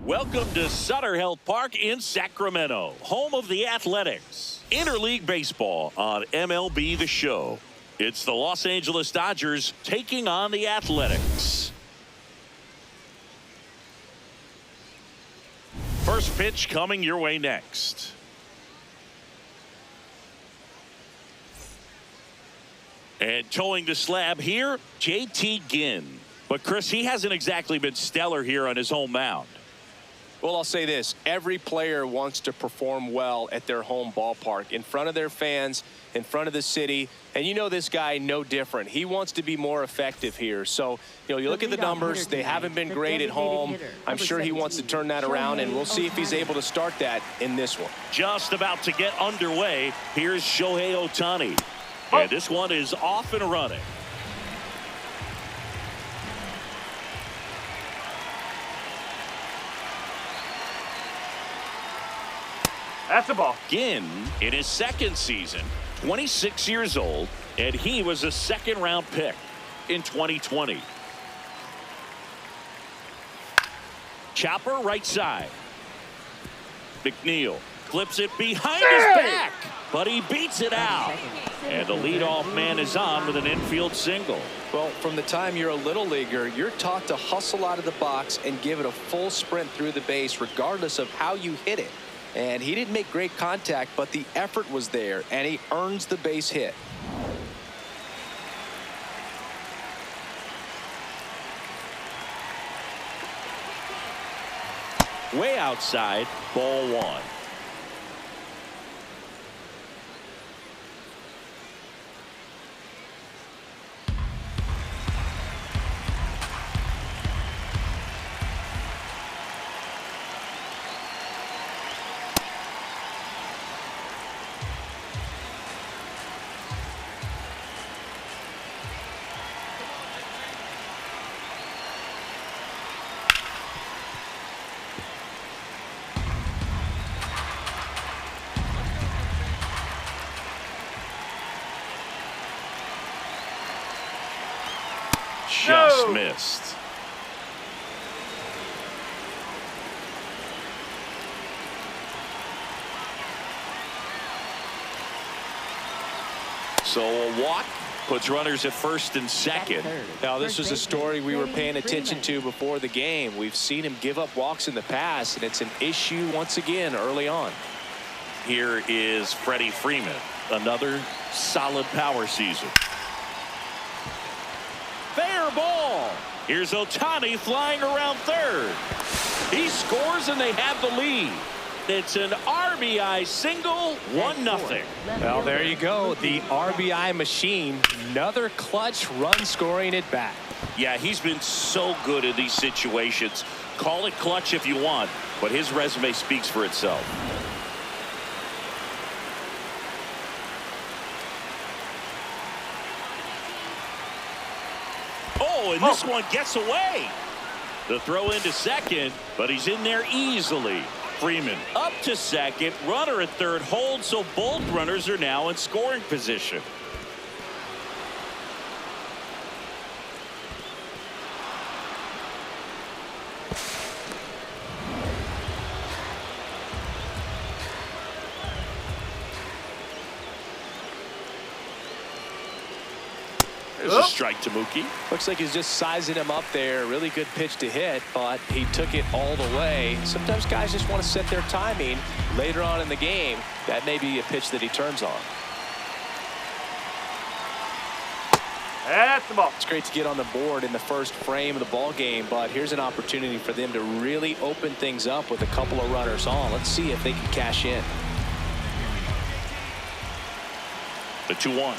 Welcome to Sutter Health Park in Sacramento, home of the Athletics. Interleague baseball on MLB The Show. It's the Los Angeles Dodgers taking on the Athletics. First pitch coming your way next. And towing the slab here, JT Ginn. But Chris, he hasn't exactly been stellar here on his home mound. Well, I'll say this. Every player wants to perform well at their home ballpark, in front of their fans, in front of the city. And you know this guy no different. He wants to be more effective here. So, you look at the numbers. They haven't been great at home. I'm sure he wants to turn that around, and we'll see if he's able to start that in this one. Just about to get underway. Here's Shohei Ohtani. And this one is off and running. That's a ball. Ginn in his second season, 26 years old, and he was a second-round pick in 2020. Chopper right side. McNeil clips it behind his back, but he beats it out. And the leadoff man is on with an infield single. Well, from the time you're a little leaguer, you're taught to hustle out of the box and give it a full sprint through the base, regardless of how you hit it. And he didn't make great contact, but the effort was there, and he earns the base hit. Way outside, ball one. Just missed. So a walk puts runners at first and second. Now, this was a story we were paying attention to before the game. We've seen him give up walks in the past, and it's an issue once again early on. Here is Freddie Freeman. Another solid power season. Fair ball. Here's Ohtani flying around third. He scores and they have the lead. It's an RBI single, 1-0. Well, there you go. The RBI machine. Another clutch run scoring at bat. Yeah, he's been so good in these situations. Call it clutch if you want, but his resume speaks for itself. Oh, and this one gets away. The throw into second, but he's in there easily. Freeman up to second, runner at third holds, so both runners are now in scoring position. There's a strike to Mookie. Looks like he's just sizing him up there. Really good pitch to hit, but he took it all the way. Sometimes guys just want to set their timing later on in the game. That may be a pitch that he turns on. That's the ball. It's great to get on the board in the first frame of the ball game, but here's an opportunity for them to really open things up with a couple of runners on. Let's see if they can cash in. The 2-1.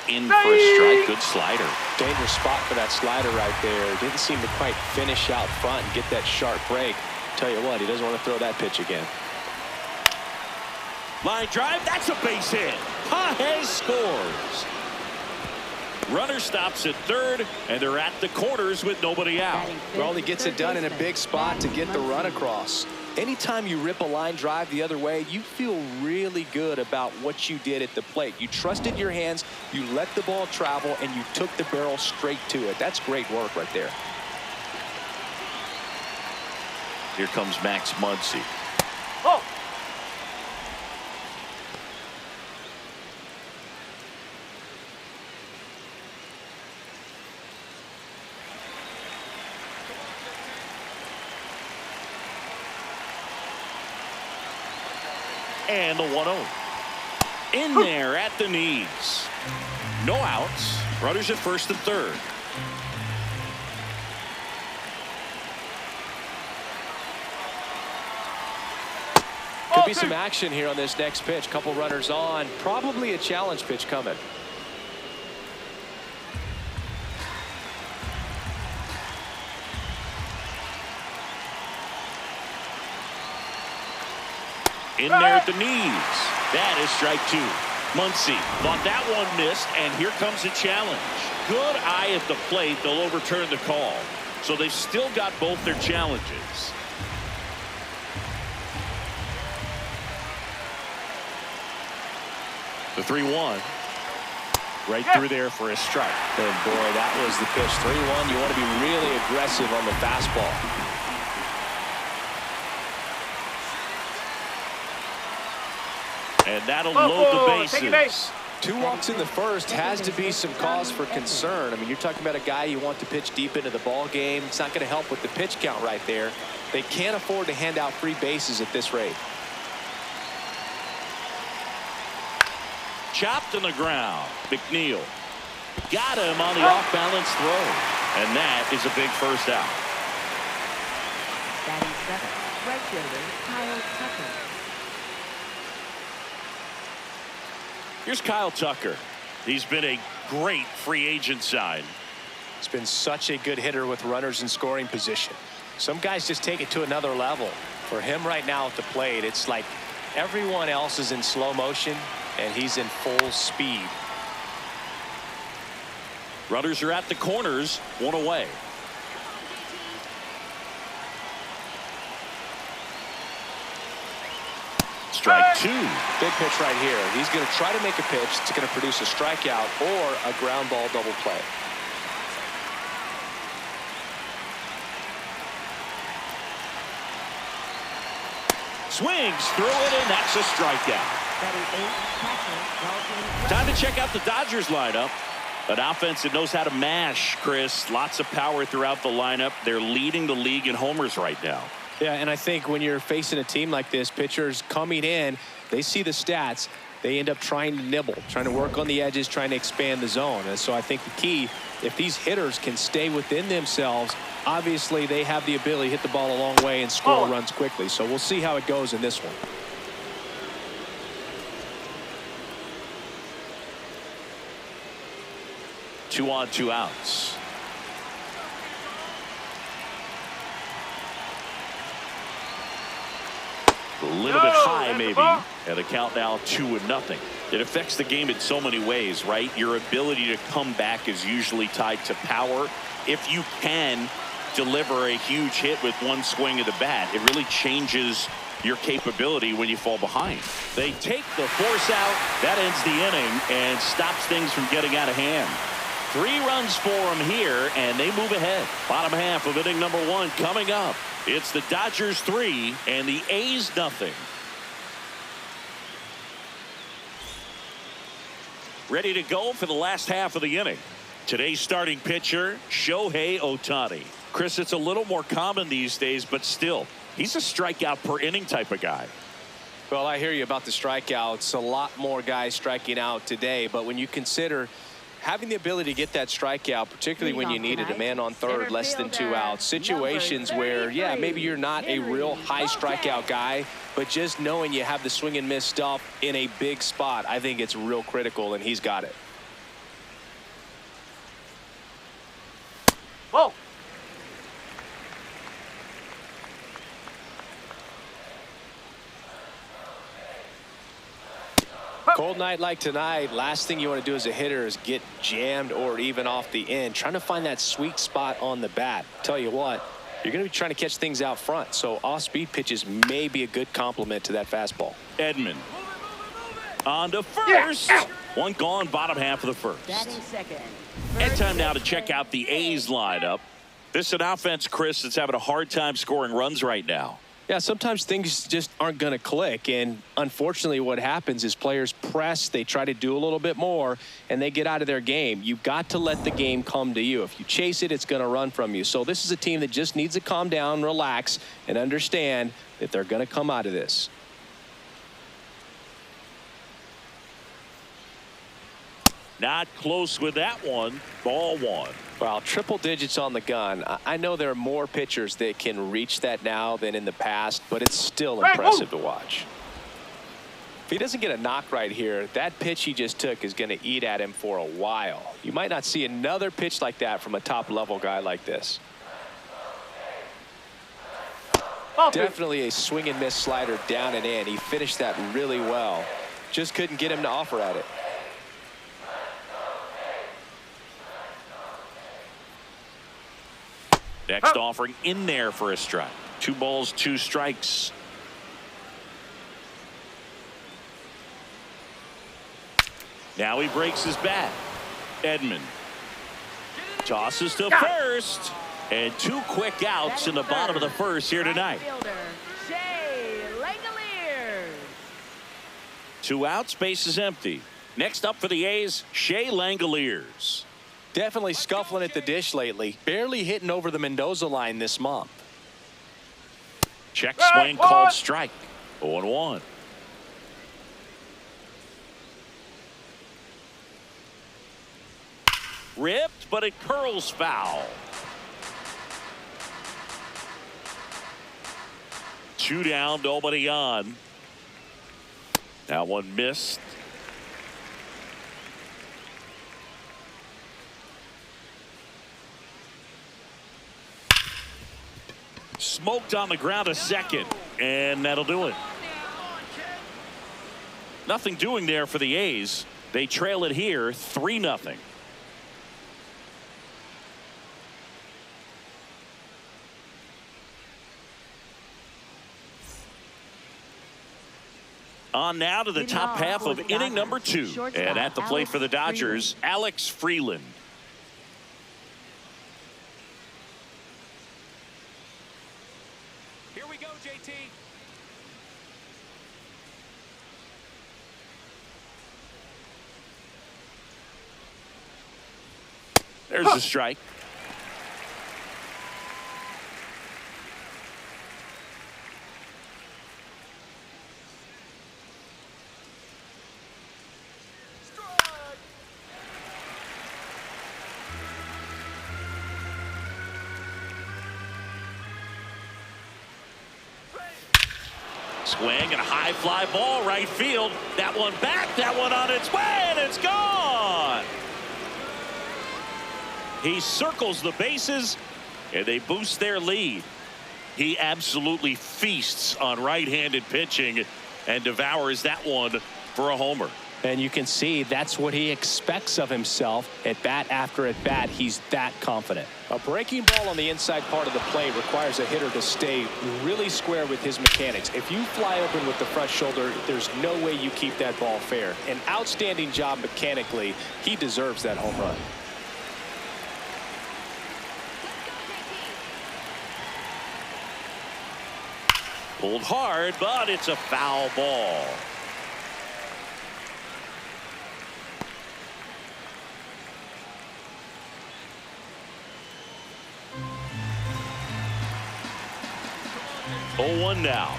In for a strike. Good slider. Dangerous spot for that slider right there. Didn't seem to quite finish out front and get that sharp break. Tell you what, he doesn't want to throw that pitch again. Line drive. That's a base hit. Pages scores. Runner stops at third, and they're at the corners with nobody out. Well, he gets it done in a big spot to get the run across. Anytime you rip a line drive the other way, you feel really good about what you did at the plate. You trusted your hands, you let the ball travel, and you took the barrel straight to it. That's great work right there. Here comes Max Muncy. Oh. And the 1-0. In there at the knees. No outs. Runners at first and third. Could be some action here on this next pitch. Couple runners on. Probably a challenge pitch coming. In there at the knees. That is strike two. Muncy thought that one missed, and here comes a challenge. Good eye at the plate. They'll overturn the call. So they've still got both their challenges. The 3-1. Right through there for a strike. And boy, that was the pitch. 3-1. You want to be really aggressive on the fastball. And that'll load the bases. 2 walks in the first has to be some cause for concern. I mean, you're talking about a guy you want to pitch deep into the ball game. It's not going to help with the pitch count right there. They can't afford to hand out free bases at this rate. Chopped on the ground. McNeil got him on the off-balance throw. And that is a big first out. Batting seventh, right fielder Kyle Tucker. Here's Kyle Tucker. He's been a great free agent sign. He's been such a good hitter with runners in scoring position. Some guys just take it to another level. For him right now at the plate, it's like everyone else is in slow motion and he's in full speed. Runners are at the corners, 1 away. Strike two. Big pitch right here. He's going to try to make a pitch that's going to produce a strikeout or a ground ball double play. Swings through it, and that's a strikeout. Batting eighth, catcher Time to check out the Dodgers lineup. An offense that knows how to mash, Chris. Lots of power throughout the lineup. They're leading the league in homers right now. Yeah, and I think when you're facing a team like this, pitchers coming in, they see the stats. They end up trying to nibble, trying to work on the edges, trying to expand the zone. And so I think the key, if these hitters can stay within themselves, obviously they have the ability to hit the ball a long way and score runs quickly. So we'll see how it goes in this one. Two on, 2 outs. A little bit high, maybe. And the count now 2-0. It affects the game in so many ways, right? Your ability to come back is usually tied to power. If you can deliver a huge hit with one swing of the bat, it really changes your capability when you fall behind. They take the force out. That ends the inning and stops things from getting out of hand. 3 runs for them here, and they move ahead. Bottom half of inning number 1 coming up. It's the Dodgers 3 and the A's 0. Ready to go for the last half of the inning. Today's starting pitcher, Shohei Ohtani. Chris, it's a little more common these days, but still, he's a strikeout per inning type of guy. Well, I hear you about the strikeouts. A lot more guys striking out today, but when you consider having the ability to get that strikeout, particularly when you needed a man on third, less than 2 outs, situations where, yeah, maybe you're not a real high strikeout guy, but just knowing you have the swing and miss stuff in a big spot, I think it's real critical, and he's got it. Whoa. Cold night like tonight, last thing you want to do as a hitter is get jammed or even off the end. Trying to find that sweet spot on the bat. Tell you what, you're going to be trying to catch things out front, so off-speed pitches may be a good complement to that fastball. Edman on to first. One gone, bottom half of the first. Batting second. And time now to check out the A's lineup. This is an offense, Chris, that's having a hard time scoring runs right now. Yeah, sometimes things just aren't going to click, and unfortunately what happens is players press, they try to do a little bit more, and they get out of their game. You've got to let the game come to you. If you chase it, it's going to run from you. So this is a team that just needs to calm down, relax, and understand that they're going to come out of this. Not close with that one. Ball one. Well, triple digits on the gun. I know there are more pitchers that can reach that now than in the past, but it's still impressive to watch. If he doesn't get a knock right here, that pitch he just took is going to eat at him for a while. You might not see another pitch like that from a top-level guy like this. Definitely a swing and miss slider down and in. He finished that really well. Just couldn't get him to offer at it. Next offering in there for a strike. 2 balls, 2 strikes. Now he breaks his bat. Edman tosses to first. And 2 quick outs in the bottom of the first here tonight. 2 outs, base is empty. Next up for the A's, Shea Langoliers. Definitely scuffling at the dish lately. Barely hitting over the Mendoza line this month. Check swing called strike. 0-1. Ripped, but it curls foul. 2 down, nobody on. That one missed. Smoked on the ground a second, and that'll do it. Nothing doing there for the A's. They trail it here 3-0. On now to the top half of inning number 2. And at the plate for the Dodgers, Alex Freeland. Here we go, JT. There's a strike. Swing and a high fly ball right field. That one back, that one on its way, and it's gone. He circles the bases, and they boost their lead. He absolutely feasts on right-handed pitching and devours that one for a homer. And you can see that's what he expects of himself at bat after at bat. He's that confident. A breaking ball on the inside part of the plate requires a hitter to stay really square with his mechanics. If you fly open with the front shoulder, there's no way you keep that ball fair. An outstanding job mechanically. He deserves that home run. Pulled hard, but it's a foul ball. Oh, 1 now.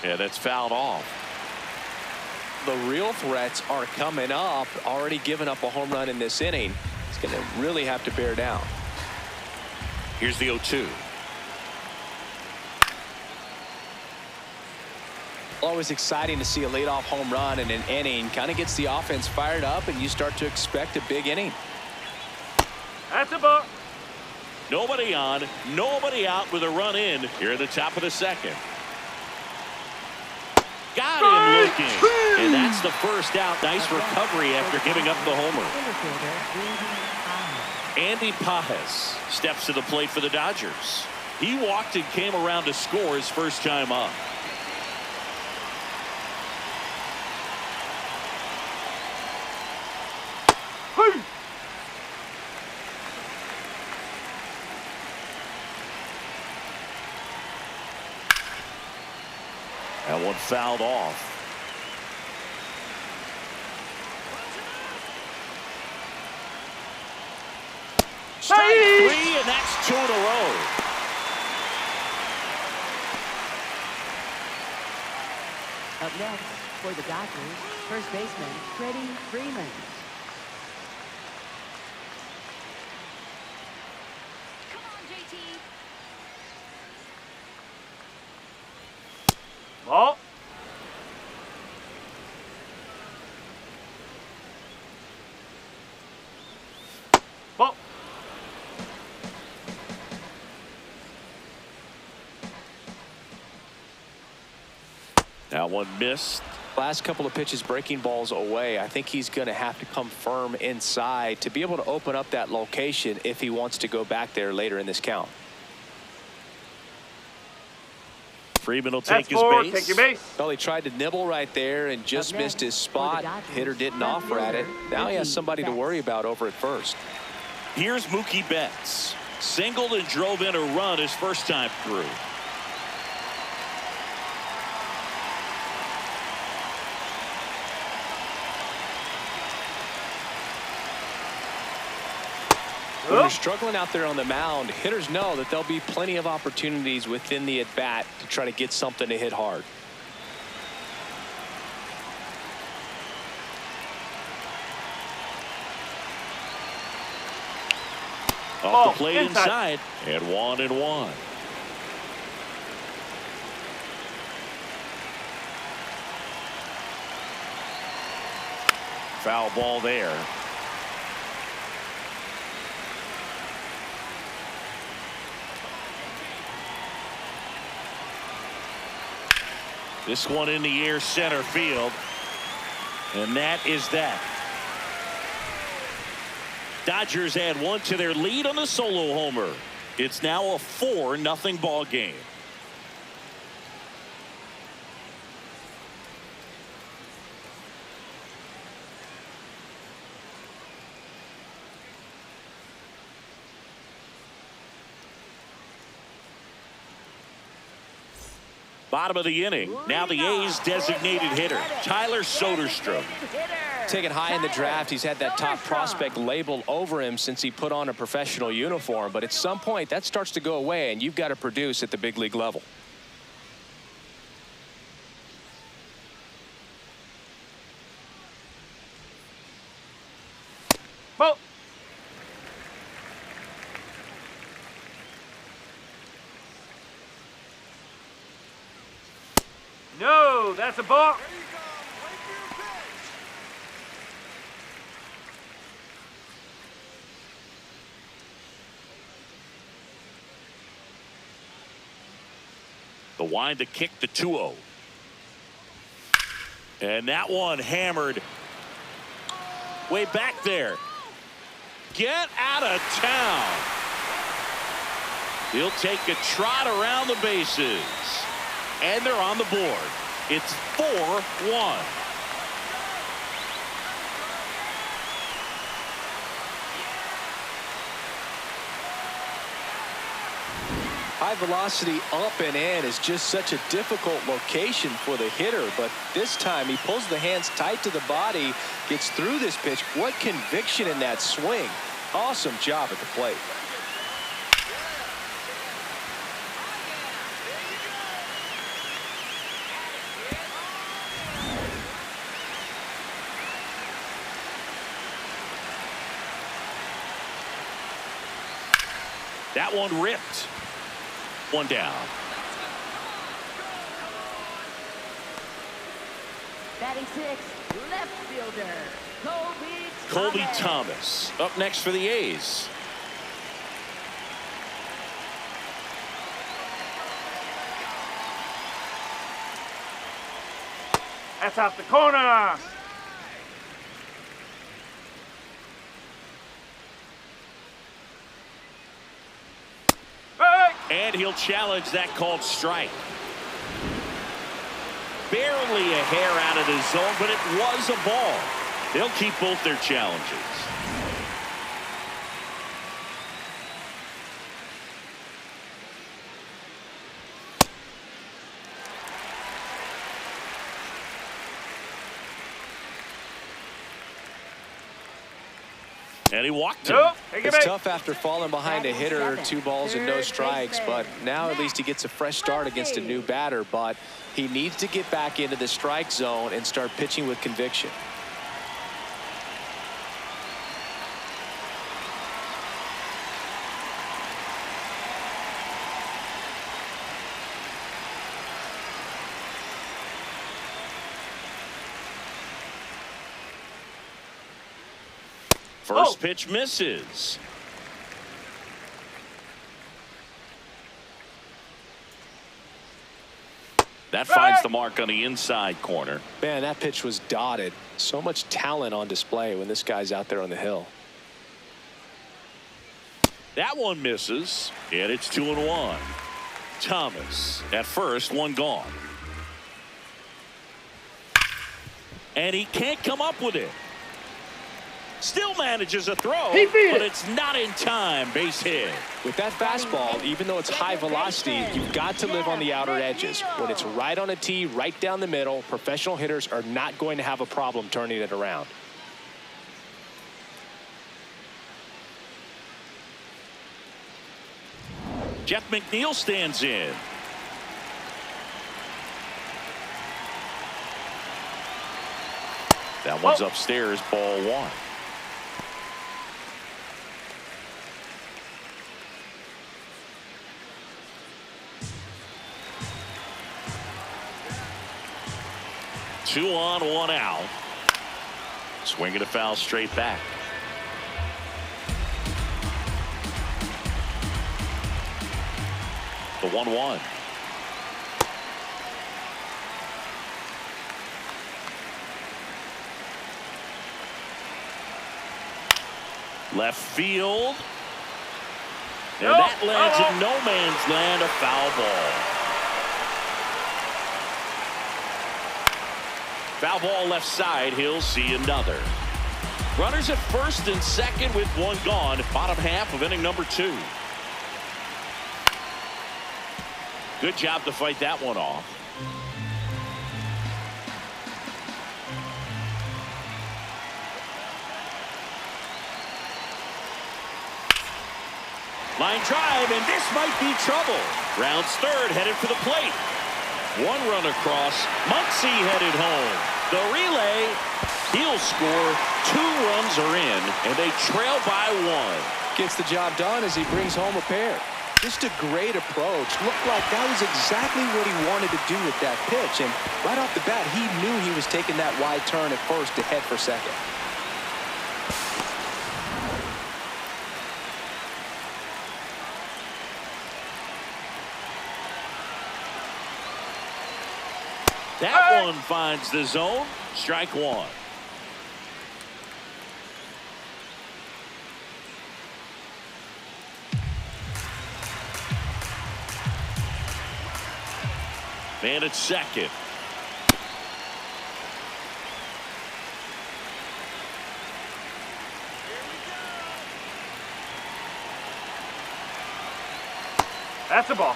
Yeah, that's fouled off. The real threats are coming up. Already giving up a home run in this inning. He's going to really have to bear down. Here's the 0-2. Always exciting to see a leadoff home run in an inning. Kind of gets the offense fired up, and you start to expect a big inning. That's a ball. Nobody on, nobody out with a run in here at the top of the second. Got him looking. And that's the first out. Nice recovery after giving up the homer. Andy Pajes steps to the plate for the Dodgers. He walked and came around to score his first time up. That one fouled off. Strike three, and that's 2 in a row. Up next, for the Dodgers, first baseman Freddie Freeman. Come on, JT. Ball. Ball. That one missed. Last couple of pitches breaking balls away. I think he's going to have to come firm inside to be able to open up that location if he wants to go back there later in this count. Freeman will take his That's 4. base. Take your base. Well, he tried to nibble right there and just missed his spot. Hitter didn't offer at it. Now he has somebody to worry about over at first. Here's Mookie Betts. Singled and drove in a run his first time through. When you're struggling out there on the mound, hitters know that there'll be plenty of opportunities within the at-bat to try to get something to hit hard. Off the plate inside, and 1-1. Foul ball there. This one in the air center field. And that is that. Dodgers add 1 to their lead on a solo homer. It's now a 4-0 ball game. Bottom of the inning. Now the A's designated hitter, Tyler Soderstrom. Taken high in the draft, he's had that top prospect label over him since he put on a professional uniform. But at some point, that starts to go away, and you've got to produce at the big league level. Ball. No, that's a ball. The wind to kick the 2-0. And that one hammered way back there. Get out of town. He'll take a trot around the bases. And they're on the board. It's 4-1. High velocity up and in is just such a difficult location for the hitter, but this time he pulls the hands tight to the body, gets through this pitch. What conviction in that swing. Awesome job at the plate. That one ripped. One down. Batting 6, left fielder, Colby Thomas up next for the A's. That's out the corner. And he'll challenge that called strike. Barely a hair out of the zone, but it was a ball. They'll keep both their challenges. And he walked him. Nope. Take it It's back. tough after falling behind a hitter, 2 balls and no strikes, but now at least he gets a fresh start against a new batter, but he needs to get back into the strike zone and start pitching with conviction. First pitch misses. That finds the mark on the inside corner. Man, that pitch was dotted. So much talent on display when this guy's out there on the hill. That one misses, and it's 2-1. Thomas at first, one gone. And he can't come up with it. Still manages a throw, but it's not in time. Base hit. With that fastball, even though it's high velocity, you've got to live on the outer edges. When it's right on a tee, right down the middle, professional hitters are not going to have a problem turning it around. Jeff McNeil stands in. That one's upstairs, ball 1. Two on, 1 out. Swinging a foul straight back. The 1-1. Left field. And that lands in no man's land, a foul ball. Foul ball left side, he'll see another. Runners at first and second with 1 gone, bottom half of inning number 2. Good job to fight that one off. Line drive, and this might be trouble. Rounds third, headed for the plate. 1 run across. Muncy headed home. The relay, he'll score. 2 runs are in, and they trail by 1. Gets the job done as he brings home a pair. Just a great approach. Looked like that was exactly what he wanted to do with that pitch. And right off the bat, he knew he was taking that wide turn at first to head for second. That one finds the zone. Strike 1. Man at second. That's a ball.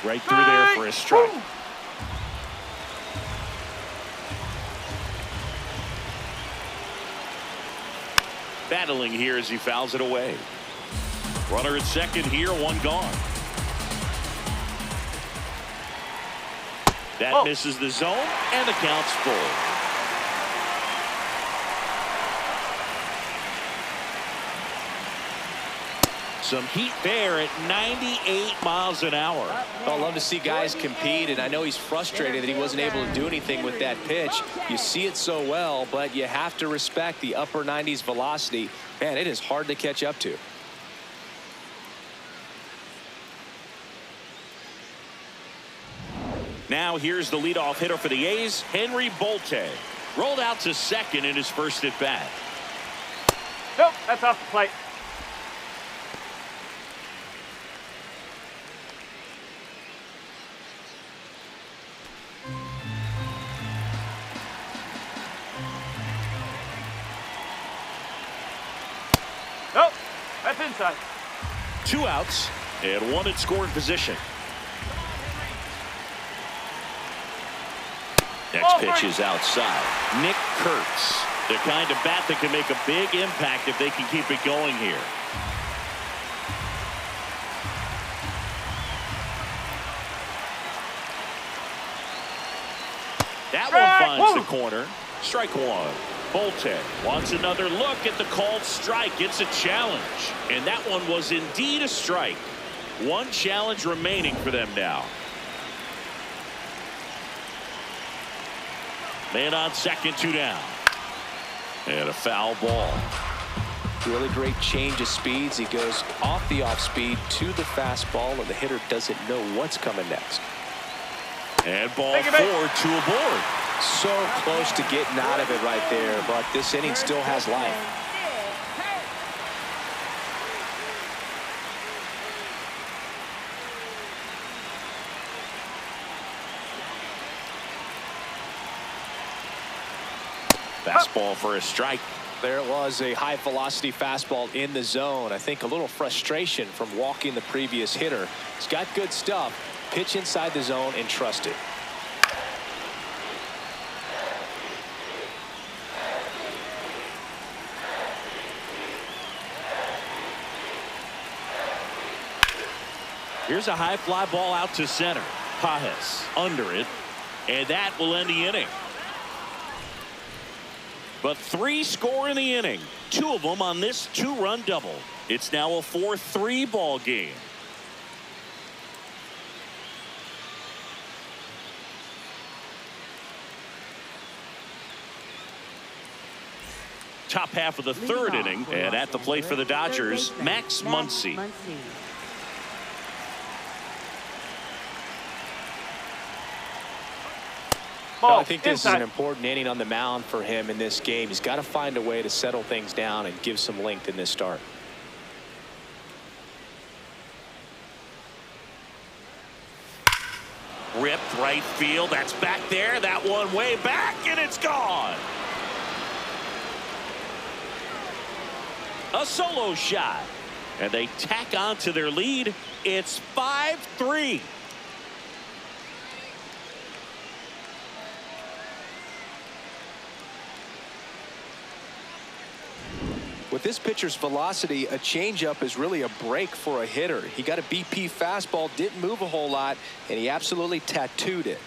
Right through there for a strike. Woo! Battling here as he fouls it away. Runner at second here, 1 gone. That misses the zone, and the count's full. Some heat there at 98 miles an hour. I love to see guys compete, and I know he's frustrated that he wasn't able to do anything with that pitch. You see it so well, but you have to respect the upper 90s velocity. Man, it is hard to catch up to. Now here's the leadoff hitter for the A's, Henry Bolte. Rolled out to second in his first at bat. Nope, that's off the plate. Nope, that's inside. 2 outs and 1 in scoring position. Next pitch is outside. Nick Kurtz, the kind of bat that can make a big impact if they can keep it going here. That one finds the corner. Strike one. Bolte wants another look at the called strike. It's a challenge. And that one was indeed a strike. One challenge remaining for them now. Man on second, 2 down. And a foul ball. Really great change of speeds. He goes off the off speed to the fastball, and the hitter doesn't know what's coming next. And ball 4, 2 aboard. So close to getting out of it right there, but this inning still has life. Fastball for a strike. There it was, a high velocity fastball in the zone. I think a little frustration from walking the previous hitter. He's got good stuff. Pitch inside the zone and trust it. Here's a high fly ball out to center. Pajes under it, and that will end the inning. But 3 score in the inning, 2 of them on this 2-run double. It's now a 4-3 ball game. Top half of the 3rd inning, and at the plate for the Dodgers, Max Muncy. Well, I think this is an important inning on the mound for him in this game. He's got to find a way to settle things down and give some length in this start. Ripped right field. That's back there. That one way back, and it's gone. A solo shot. And they tack on to their lead. It's 5-3. With this pitcher's velocity, a changeup is really a break for a hitter. He got a BP fastball, didn't move a whole lot, and he absolutely tattooed it.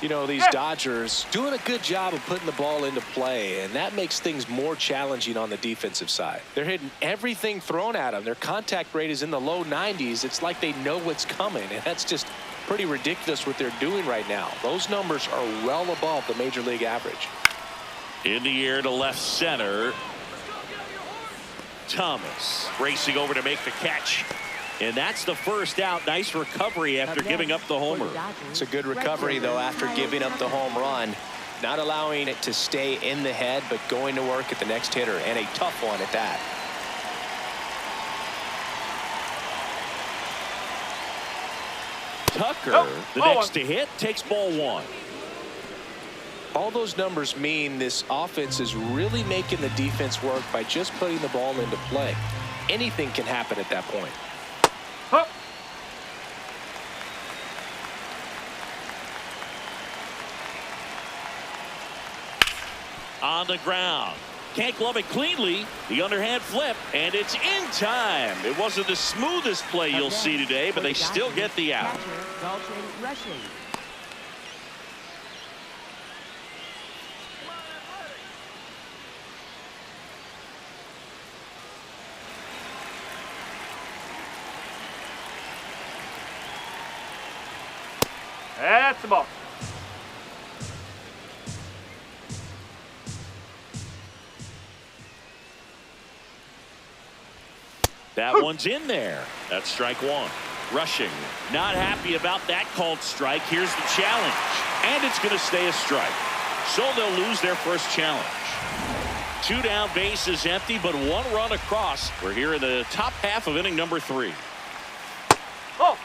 You know, these Dodgers doing a good job of putting the ball into play, and that makes things more challenging on the defensive side. They're hitting everything thrown at them. Their contact rate is in the low 90s. It's like they know what's coming, and that's just pretty ridiculous what they're doing right now. Those numbers are well above the major league average. In the air to left center. Thomas racing over to make the catch. And that's the first out. Nice recovery after giving up the homer. It's a good recovery, though, after giving up the home run. Not allowing it to stay in the head, but going to work at the next hitter, and a tough one at that. Tucker, the next to hit, takes ball 1. All those numbers mean this offense is really making the defense work by just putting the ball into play. Anything can happen at that point. On the ground. Can't glove it cleanly. The underhand flip, and it's in time. It wasn't the smoothest play you'll see today, but they still get the out. That's the ball. That one's in there. That's strike 1. Rushing. Not happy about that called strike. Here's the challenge. And it's going to stay a strike. So they'll lose their first challenge. 2 down, bases empty, but 1 run across. We're here in the top half of inning number 3. Oh.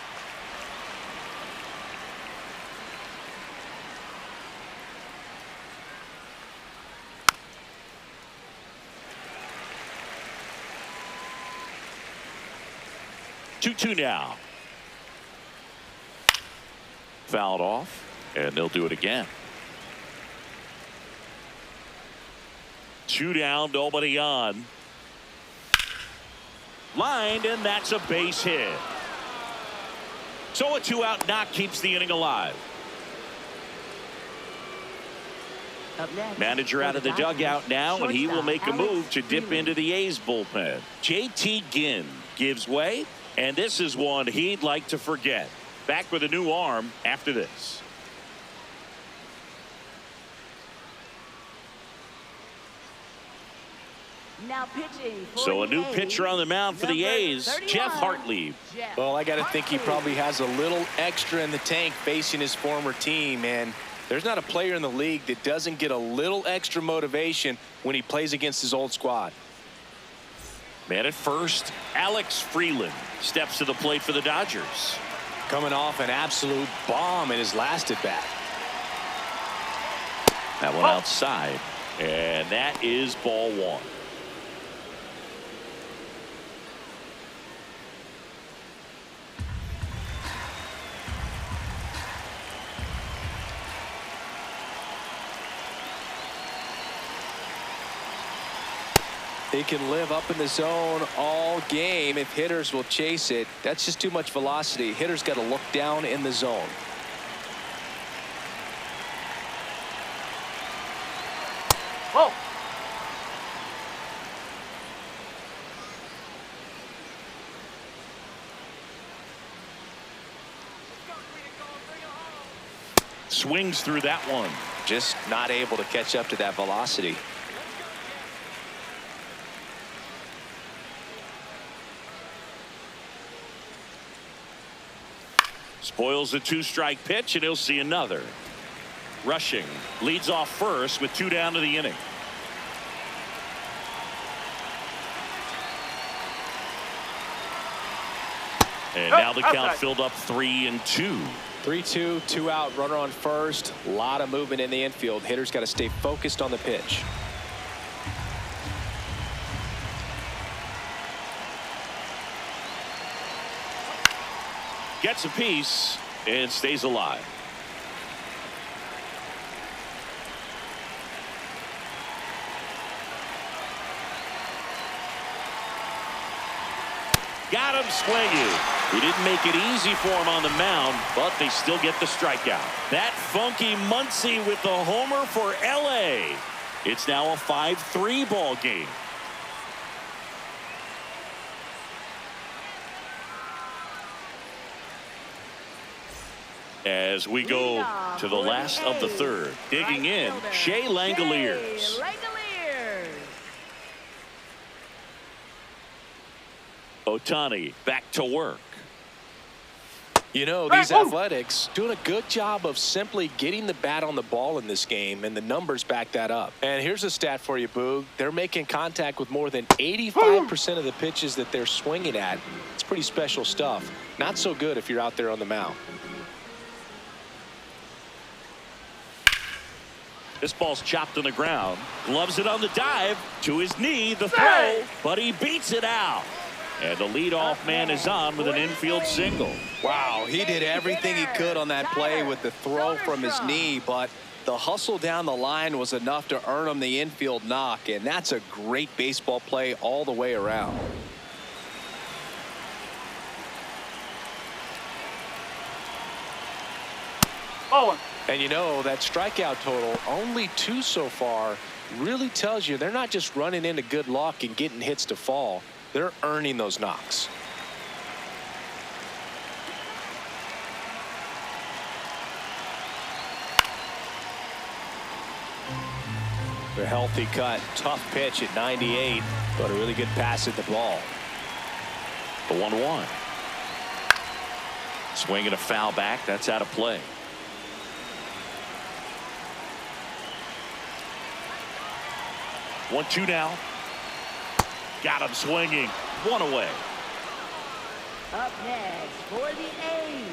2-2 now. Fouled off, and they'll do it again. 2 down, nobody on. Lined, and that's a base hit. So a 2-out knock keeps the inning alive. Up next, Manager out of the dugout now, and he will make a move to dip into the A's bullpen. JT Ginn gives way, and this is one he'd like to forget. Back with a new arm after this. Now pitching for So a the new A's, pitcher on the mound for the number A's, 31, Jeff Hartley. Jeff Well, I got to think he Hartley. probably has a little extra in the tank facing his former team, and there's not a player in the league that doesn't get a little extra motivation when he plays against his old squad. Man at first, Alex Freeland steps to the plate for the Dodgers. Coming off an absolute bomb in his last at bat. That one outside, and that is ball one. He can live up in the zone all game if hitters will chase it. That's just too much velocity. Hitters got to look down in the zone. Whoa. Swings through that one. Just not able to catch up to that velocity. Spoils the 2-strike pitch, and he'll see another. Rushing leads off first with 2 down to the inning. And now the count outside. filled up 3-2. 3-2, 2 out, runner on first. A lot of movement in the infield. Hitters got to stay focused on the pitch. Gets a piece and stays alive. Got him swinging. He didn't make it easy for him on the mound, but they still get the strikeout. That funky Muncy with the homer for LA. It's now a 5-3 ball game. As we go to the last of the third, digging in, Shea Langoliers. Langoliers. Ohtani back to work. You know, these Athletics doing a good job of simply getting the bat on the ball in this game, and the numbers back that up. And here's a stat for you, Boog. They're making contact with more than 85% of the pitches that they're swinging at. It's pretty special stuff. Not so good if you're out there on the mound. This ball's chopped on the ground. Gloves it on the dive. To his knee, the throw, but he beats it out. And the leadoff man is on with an infield single. Wow, he did everything he could on that play with the throw from his knee, but the hustle down the line was enough to earn him the infield knock, and that's a great baseball play all the way around. Oh, And you know, that strikeout total, only 2 so far, really tells you they're not just running into good luck and getting hits to fall. They're earning those knocks. A healthy cut, tough pitch at 98, but a really good pass at the ball. The 1-1. Swinging a foul back. That's out of play. One-two now. Got him swinging. One away. Up next for the A's,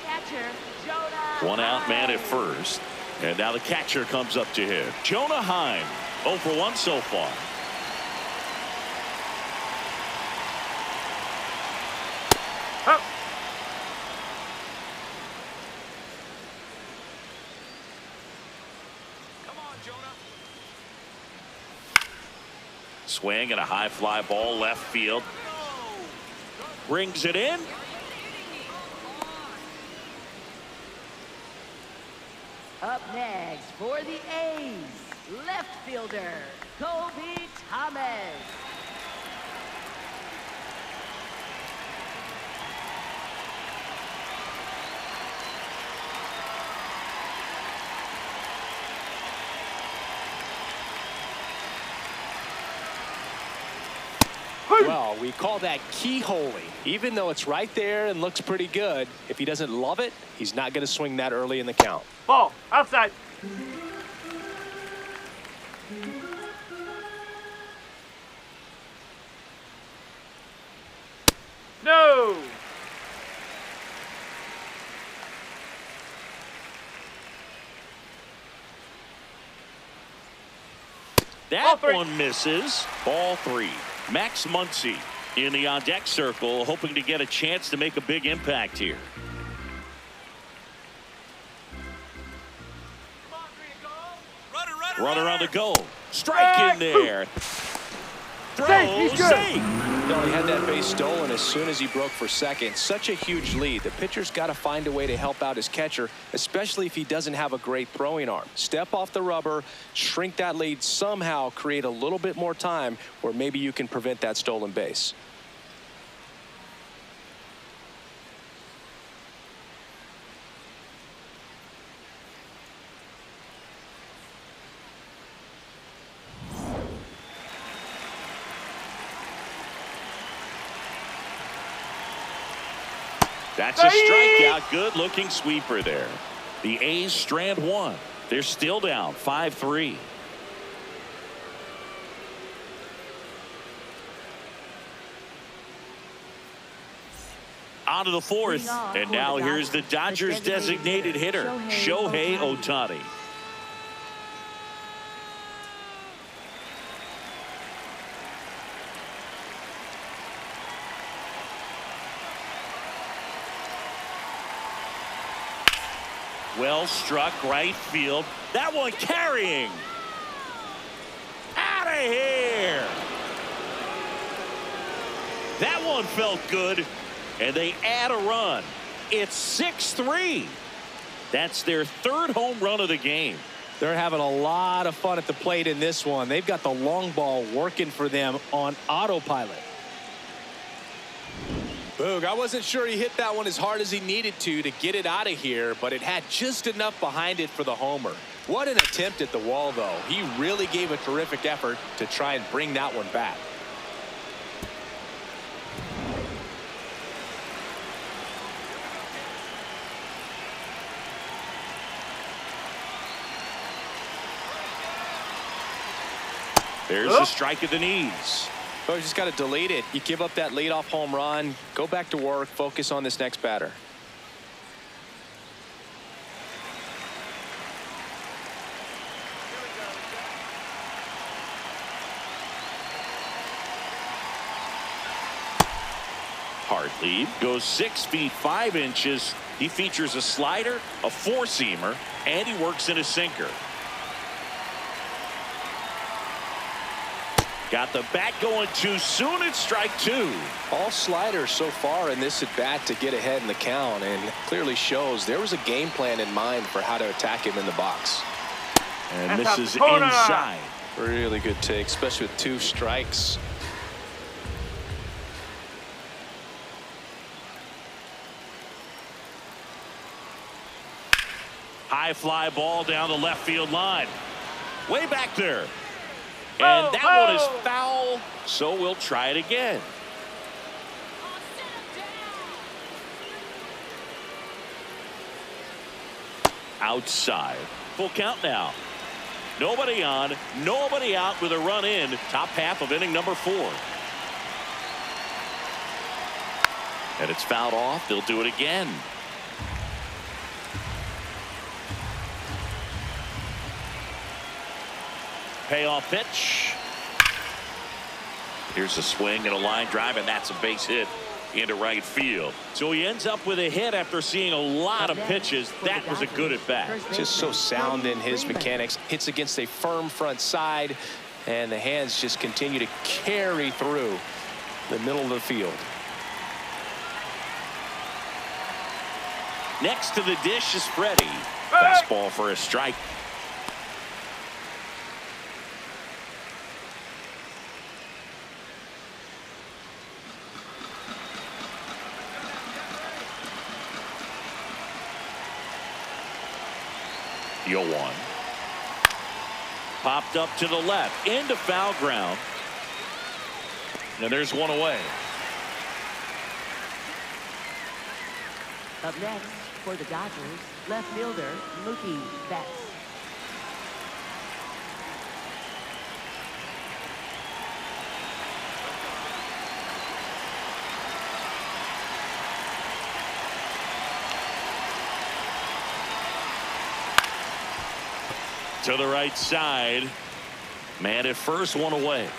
catcher Jonah. One out man at first. And now the catcher comes up to him. Jonah Heim, 0 for 1 so far. Swing and a high fly ball left field. Brings it in. Up next for the A's, left fielder, Kobe Thomas. Well, we call that keyholing. Even though it's right there and looks pretty good, if he doesn't love it, he's not going to swing that early in the count. Ball. Outside. No. That Ball 3. one misses. Ball 3. Max Muncy in the on-deck circle, hoping to get a chance to make a big impact here. Runner on the go. Strike in there. Throw, He's good. safe. He only had that base stolen as soon as he broke for second. Such a huge lead. The pitcher's got to find a way to help out his catcher, especially if he doesn't have a great throwing arm. Step off the rubber, shrink that lead, somehow create a little bit more time where maybe you can prevent that stolen base. That's a strikeout. Good looking sweeper there. The A's strand one. They're still down 5-3. On to the fourth. And now here's the Dodgers designated hitter, Shohei Ohtani. Well struck right field. That one carrying. Out of here. That one felt good. And they add a run. It's 6-3. That's their third home run of the game. They're having a lot of fun at the plate in this one. They've got the long ball working for them on autopilot. Boog, I wasn't sure he hit that one as hard as he needed to get it out of here, but it had just enough behind it for the homer. What an attempt at the wall, though. He really gave a terrific effort to try and bring that one back. There's a strike at the knees. Oh, you just got to delete it. You give up that leadoff home run, go back to work, focus on this next batter. Hard lead. Goes 6 feet 5 inches. He features a slider, a four-seamer, and he works in a sinker. Got the bat going too soon. It's strike 2. All sliders so far in this at bat to get ahead in the count, and clearly shows there was a game plan in mind for how to attack him in the box. And this is inside. Really good take, especially with 2 strikes. High fly ball down the left field line. Way back there. And that one is foul, so we'll try it again. Outside. Full count now. Nobody on, nobody out with a run in. Top half of inning number 4. And it's fouled off. They'll do it again. Payoff pitch. Here's a swing and a line drive, and that's a base hit into right field. So he ends up with a hit after seeing a lot of pitches. That was a good at bat. Just so sound in his mechanics. Hits against a firm front side, and the hands just continue to carry through the middle of the field. Next to the dish is Freddie. Fastball for a strike. The 0-1. Popped up to the left into foul ground. And there's one away. Up next for the Dodgers, left fielder Mookie Betts. To the right side. Man at first, one away.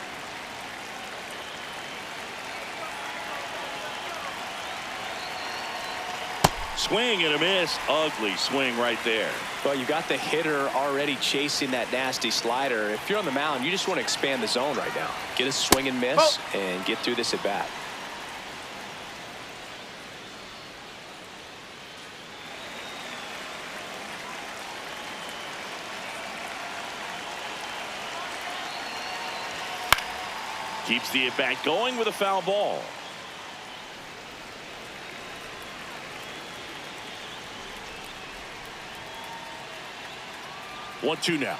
Swing and a miss. Ugly swing right there. Well, you got the hitter already chasing that nasty slider. If you're on the mound, you just want to expand the zone right now. Get a swing and miss and get through this at bat. Keeps the at bat going with a foul ball. One-two now.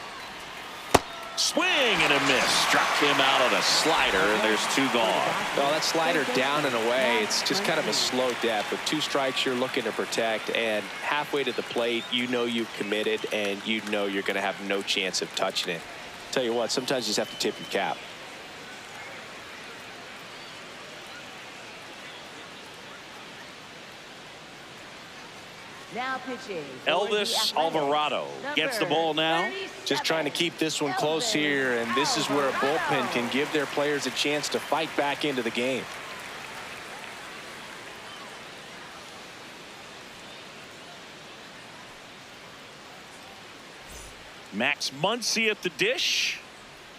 Swing and a miss. Struck him out on a slider, and there's two gone. Well, that slider down and away, it's just kind of a slow death. With two strikes, you're looking to protect, and halfway to the plate, you know you've committed, and you know you're going to have no chance of touching it. Tell you what, sometimes you just have to tip your cap. Now pitching. Elvis Alvarado gets the ball now. Just trying to keep this one close here, and this is where a bullpen can give their players a chance to fight back into the game. Max Muncy at the dish.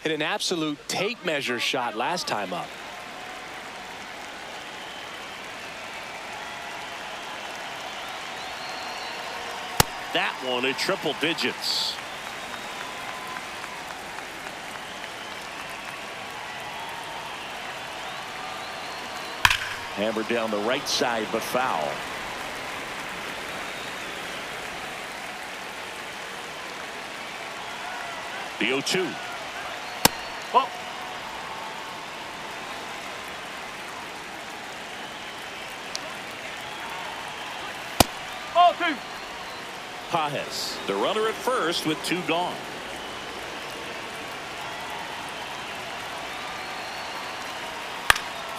Hit an absolute tape measure shot last time up. That one at triple digits. Hammered down the right side, but foul. The 0-2. Oh. Oh, two. Pajes, the runner at first with two gone.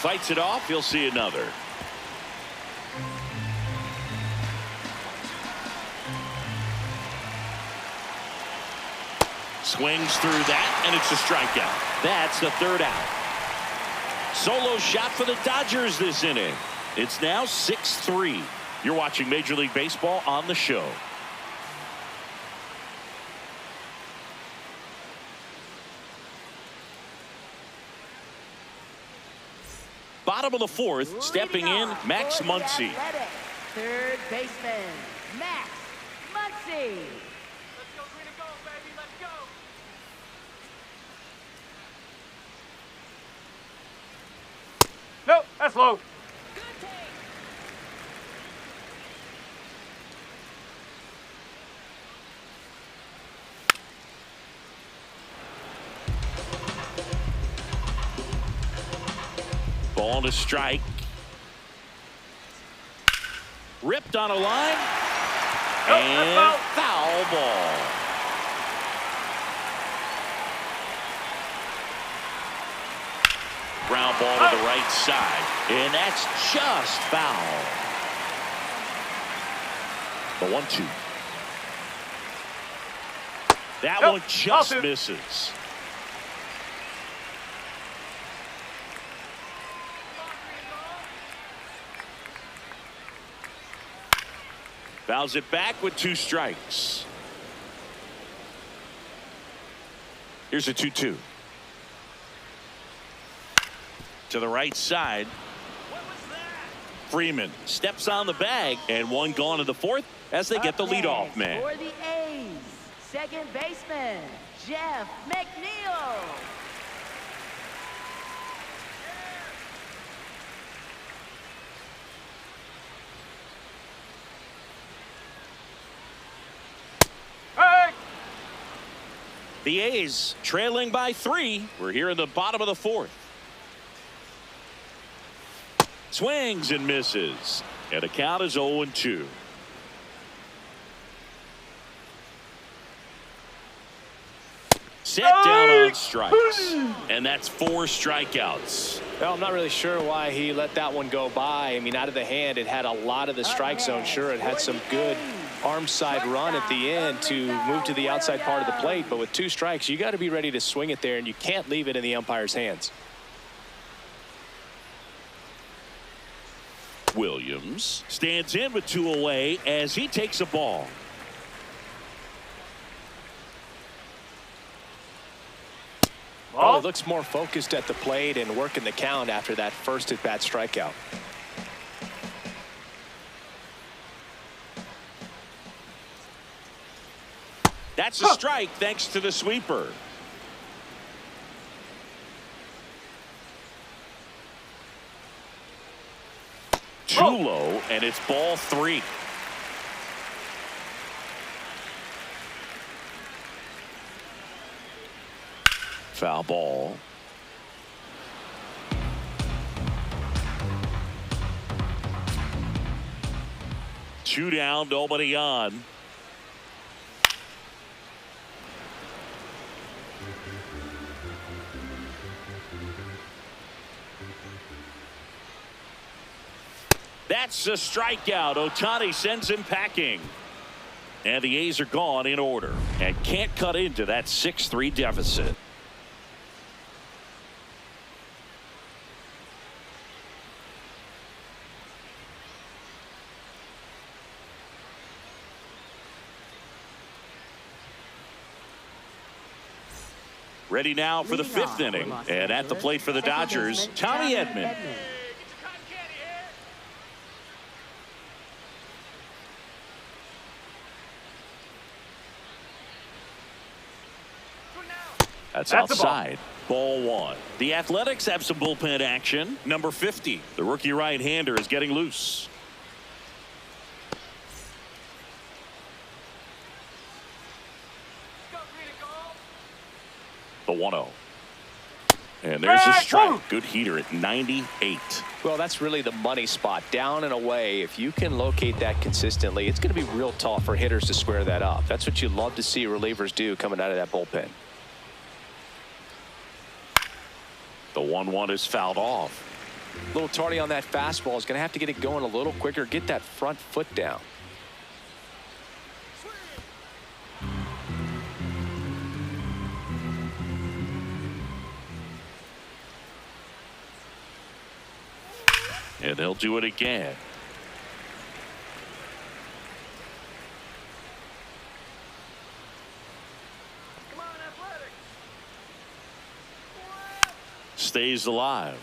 Fights it off. He'll see another. Swings through that, and it's a strikeout. That's the third out. Solo shot for the Dodgers this inning. It's now 6-3. You're watching Major League Baseball on the show. Bottom of the fourth, stepping in, Max Muncy. Third baseman, Max Muncy. Let's go, green and gold, baby. Let's go. Nope, that's low. Ball to strike. Ripped on a line. And foul ball. Ground ball to the right side. And that's just foul. The 1-2. That one just misses. Fouls it back with 2 strikes. Here's a 2-2. To the right side. Freeman steps on the bag, and 1 gone in the 4th as they get the leadoff man. For the A's, second baseman, Jeff McNeil. Hey! The A's trailing by 3. We're here in the bottom of the 4th. Swings and misses, and the count is 0-2. Set down on strikes, and that's 4 strikeouts. Well, I'm not really sure why he let that one go by. I mean, out of the hand, it had a lot of the strike zone. Sure, it had some good arm side run at the end to move to the outside part of the plate, but with 2 strikes, you got to be ready to swing it there, and you can't leave it in the umpire's hands. Williams stands in with 2 away as he takes a ball. Oh, he looks more focused at the plate and working the count after that first at-bat strikeout. That's a strike thanks to the sweeper. Too low, and it's ball 3. Foul ball. Two down, nobody on. That's a strikeout. Ohtani sends him packing. And the A's are gone in order and can't cut into that 6-3 deficit. Ready now for the 5th inning. And at the plate for the Dodgers, Tommy Edman. That's outside. Ball 1. The Athletics have some bullpen action. Number 50, the rookie right-hander, is getting loose. The 1-0. And there's a strike. Good heater at 98. Well, that's really the money spot. Down and away. If you can locate that consistently, it's going to be real tough for hitters to square that up. That's what you love to see relievers do coming out of that bullpen. The 1-1 is fouled off. A little tardy on that fastball. Is going to have to get it going a little quicker. Get that front foot down. And they'll do it again. Come on, Athletics. Stays alive.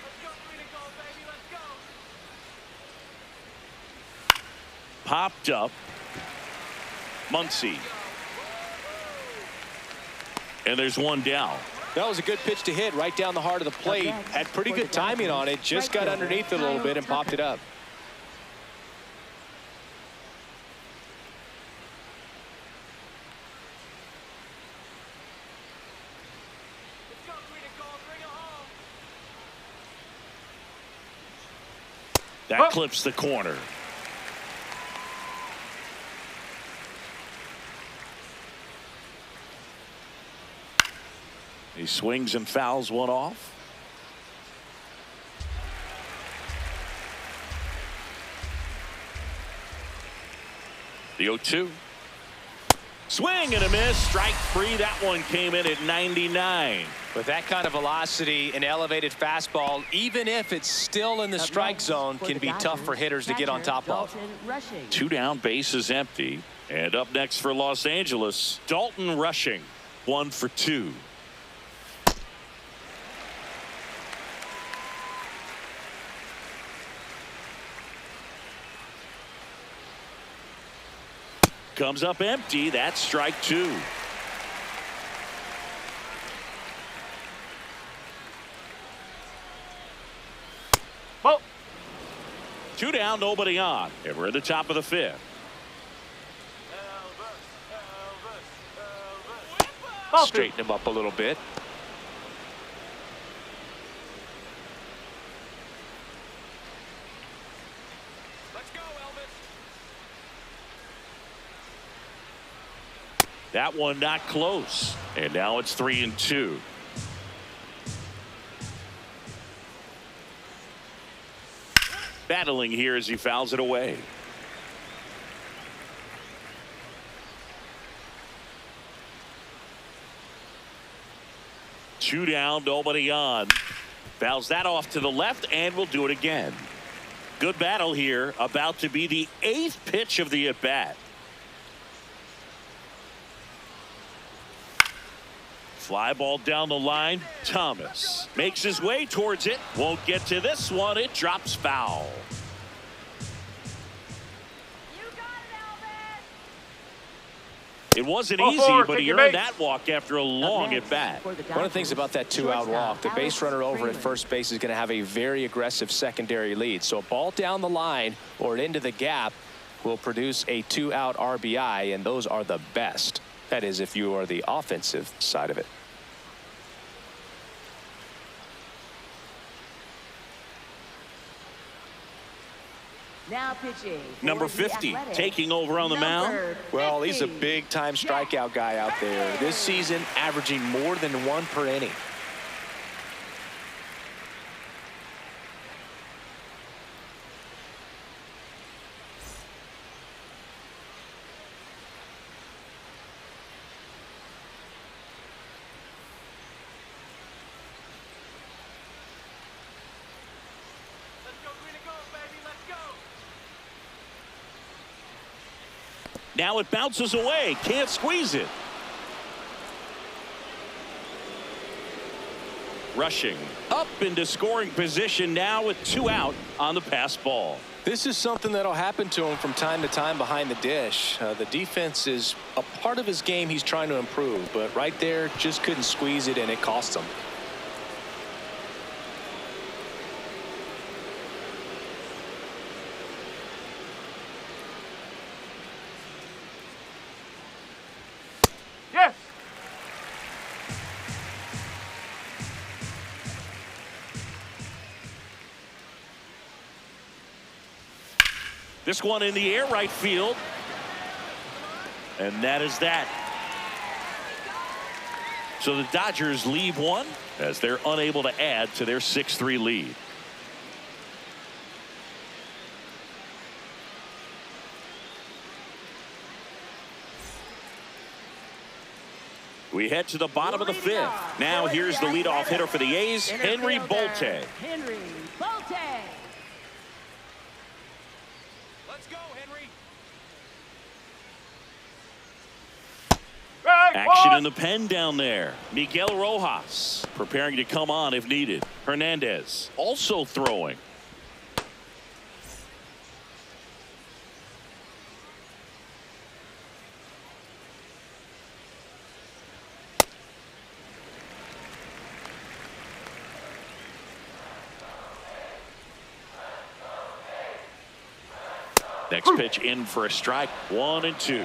Let's go green and gold, baby. Let's go. Popped up. Muncy. And there's one down. That was a good pitch to hit right down the heart of the plate. Had pretty good timing on it. Just got underneath it a little bit and popped it up. Let's go green and gold. Bring it home. That clips the corner. He swings and fouls one off. The 0-2. Swing and a miss. Strike 3. That one came in at 99. With that kind of velocity, an elevated fastball, even if it's still in the strike zone, can be tough for hitters to get on top of. 2 down, bases empty. And up next for Los Angeles, Dalton Rushing, 1 for 2. Comes up empty. That's strike 2. Ball. 2 down, nobody on. And we're at the top of the 5th. Ball 2. Straighten him up a little bit. Let's go, Elvis. That one not close. And now it's 3-2. Battling here as he fouls it away. Two down, nobody on. Fouls that off to the left, and will do it again. Good battle here. About to be the 8th pitch of the at-bat. Fly ball down the line. Thomas makes his way towards it. Won't get to this one. It drops foul. You got it, Elvis. It wasn't Ball easy, forward, but take he your earned base. that walk after a long at-bat. One of the things about that 2-out walk, the base runner over at first base is going to have a very aggressive secondary lead. So a ball down the line or into the gap will produce a 2-out RBI, and those are the best. That is, if you are the offensive side of it. Now pitching. Number for the 50 Athletics, taking over on the mound. number Well, he's a 50. big-time strikeout guy out there. This season, averaging more than 1 per inning. Let's go green and gold, baby. Let's go. Now it bounces away. Can't squeeze it. Rushing up into scoring position now with 2 out on the pass ball. This is something that'll happen to him from time to time behind the dish. The defense is a part of his game he's trying to improve, but right there just couldn't squeeze it, and it cost him. Yes. This one in the air right field. And that is that. So the Dodgers leave one as they're unable to add to their 6-3 lead. We head to the bottom of the 5th. Now here's the leadoff hitter for the A's, Henry Bolte. Henry Bolte. Let's go, Henry. Action in the pen down there. Miguel Rojas preparing to come on if needed. Hernandez also throwing. Next pitch in for a strike. 1-2.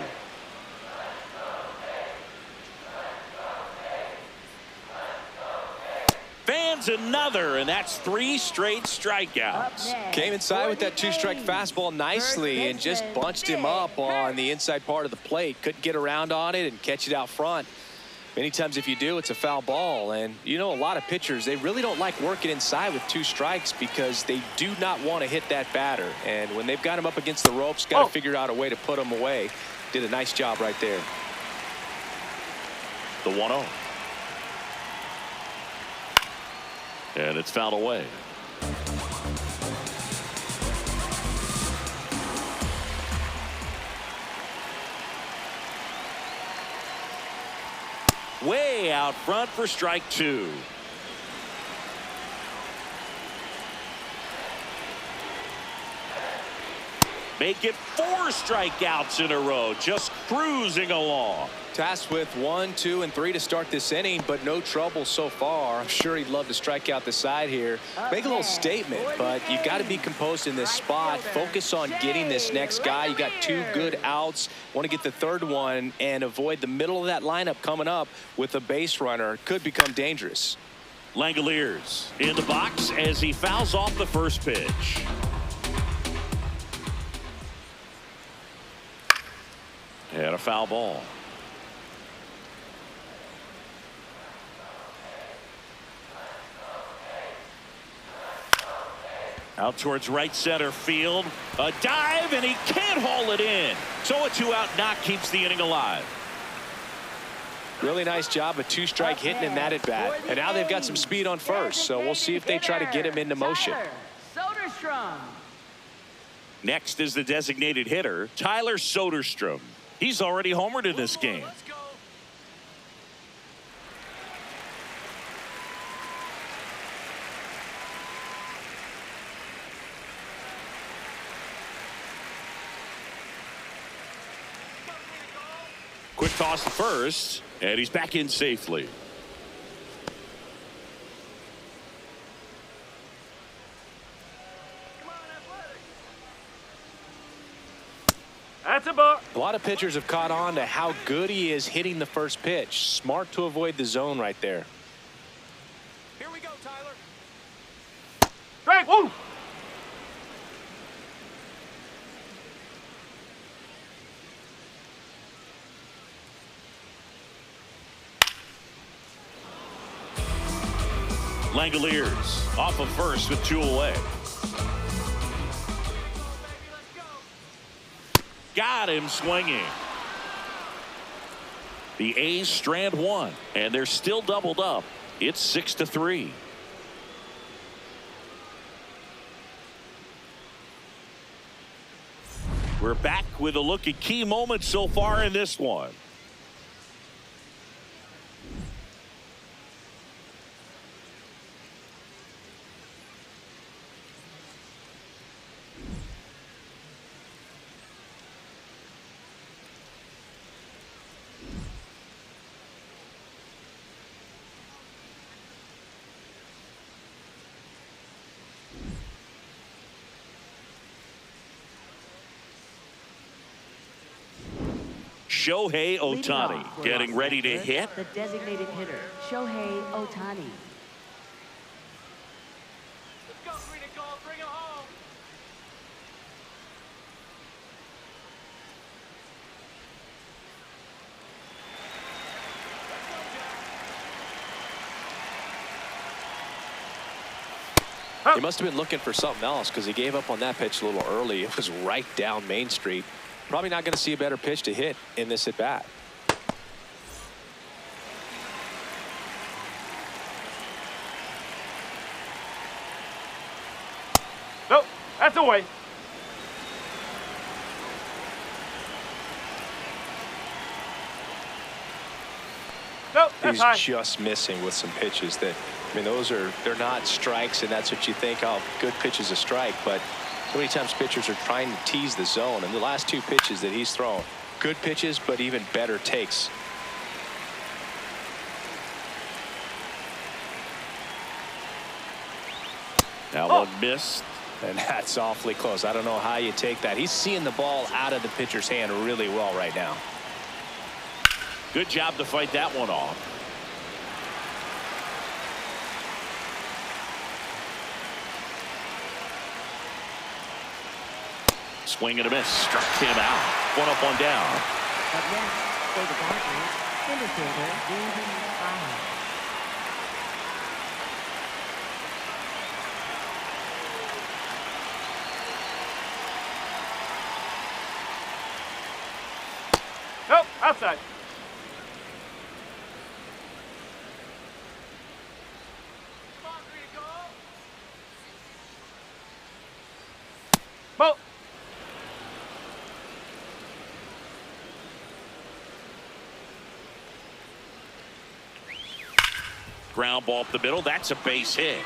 Fans another, and that's 3 straight strikeouts. Came inside with that 2-strike fastball nicely and just bunched him up on the inside part of the plate. Couldn't get around on it and catch it out front. Many times if you do, it's a foul ball. And you know, a lot of pitchers, they really don't like working inside with 2 strikes because they do not want to hit that batter. And when they've got him up against the ropes, got to figure out a way to put him away. Did a nice job right there. The 1-0. And it's fouled away. Way out front for strike two. Make it 4 strikeouts in a row, just cruising along. Tasked with 1, 2, and 3 to start this inning, but no trouble so far. I'm sure he'd love to strike out the side here. Make a little statement, but you got to be composed in this spot. Focus on getting this next guy. You got 2 good outs. Want to get the 3rd one and avoid the middle of that lineup coming up with a base runner. Could become dangerous. Langoliers in the box as he fouls off the first pitch. And a foul ball. Out towards right center field. A dive, and he can't haul it in. So a 2-out knock keeps the inning alive. Really nice job, a 2-strike hitting in that at bat. And now they've got some speed on first, so we'll see if they try to get him into motion. Soderstrom. Next is the designated hitter, Tyler Soderstrom. He's already homered in this game. Let's go. Quick toss to first, and he's back in safely. Come on, Athletics. That's a ball. A lot of pitchers have caught on to how good he is hitting the first pitch. Smart to avoid the zone right there. Here we go, Tyler. Strike. Woo. Langoliers off of first with 2 away. Got him swinging. The A's strand 1, and they're still doubled up. It's 6-3. We're back with a look at key moments so far in this one. Shohei Leading Ohtani off for getting Los ready to Angeles, hit. The designated hitter, Shohei Ohtani. Let's go, Green and Gold. Bring him home. He must have been looking for something else because he gave up on that pitch a little early. It was right down Main Street. Probably not going to see a better pitch to hit in this at bat. Nope. That's away. Nope. That's He's high. just missing with some pitches that, I mean, they're not strikes, and that's what you think, oh, good pitch is a strike. But so many times pitchers are trying to tease the zone, and the last 2 pitches that he's thrown, good pitches, but even better takes. That one missed. And that's awfully close. I don't know how you take that. He's seeing the ball out of the pitcher's hand really well right now. Good job to fight that one off. Swing and a miss. Struck him out. 1 up, 1 down. Up next for the Dodgers, center fielder, Ginn. Nope. Outside. Come on, Green and Gold. Ground ball up the middle. That's a base hit.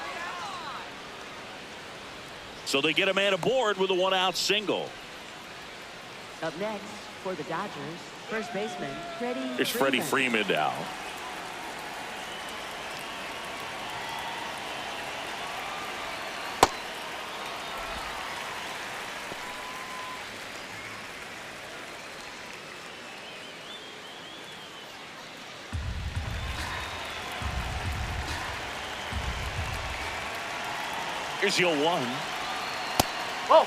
So they get a man aboard with a one-out single. Up next for the Dodgers, first baseman Freddie. Here's Freddie Freeman now. Here's the 0-1. Whoa.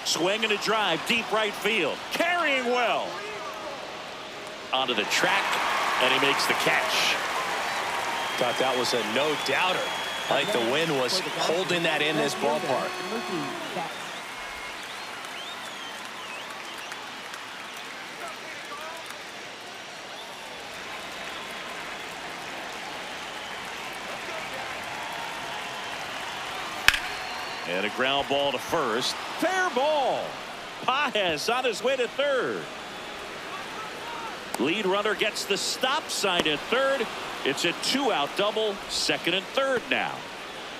Swing and a drive, deep right field. Carrying well. Onto the track, and he makes the catch. Thought that was a no-doubter. Like the wind was holding that in this ballpark. And a ground ball to first. Fair ball. Paez on his way to third. Lead runner gets the stop sign at third. It's a two-out double, second and third now.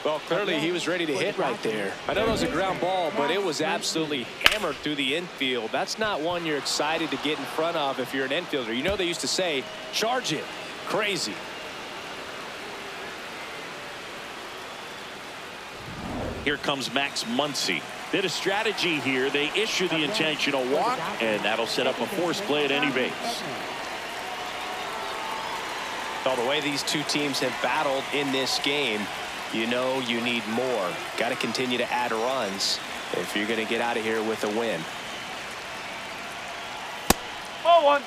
Well, clearly he was ready to hit right there. I know it was a ground ball, but it was absolutely hammered through the infield. That's not one you're excited to get in front of if you're an infielder. You know they used to say, charge it. Crazy. Here comes Max Muncy. Bit of strategy here. They issue the intentional walk, and that'll set up a force play at any base. Well, the way these two teams have battled in this game, you know you need more. Got to continue to add runs if you're going to get out of here with a win. Ball one.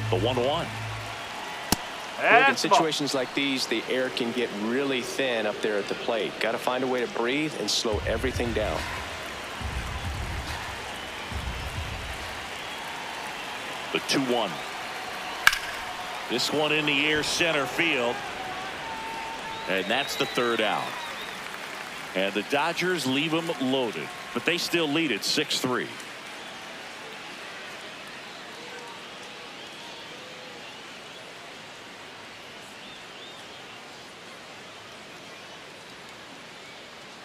The 1-1. Look, in situations like these, the air can get really thin up there at the plate. Got to find a way to breathe and slow everything down. The 2-1. This one in the air, center field. And that's the third out. And the Dodgers leave them loaded, but they still lead it 6-3.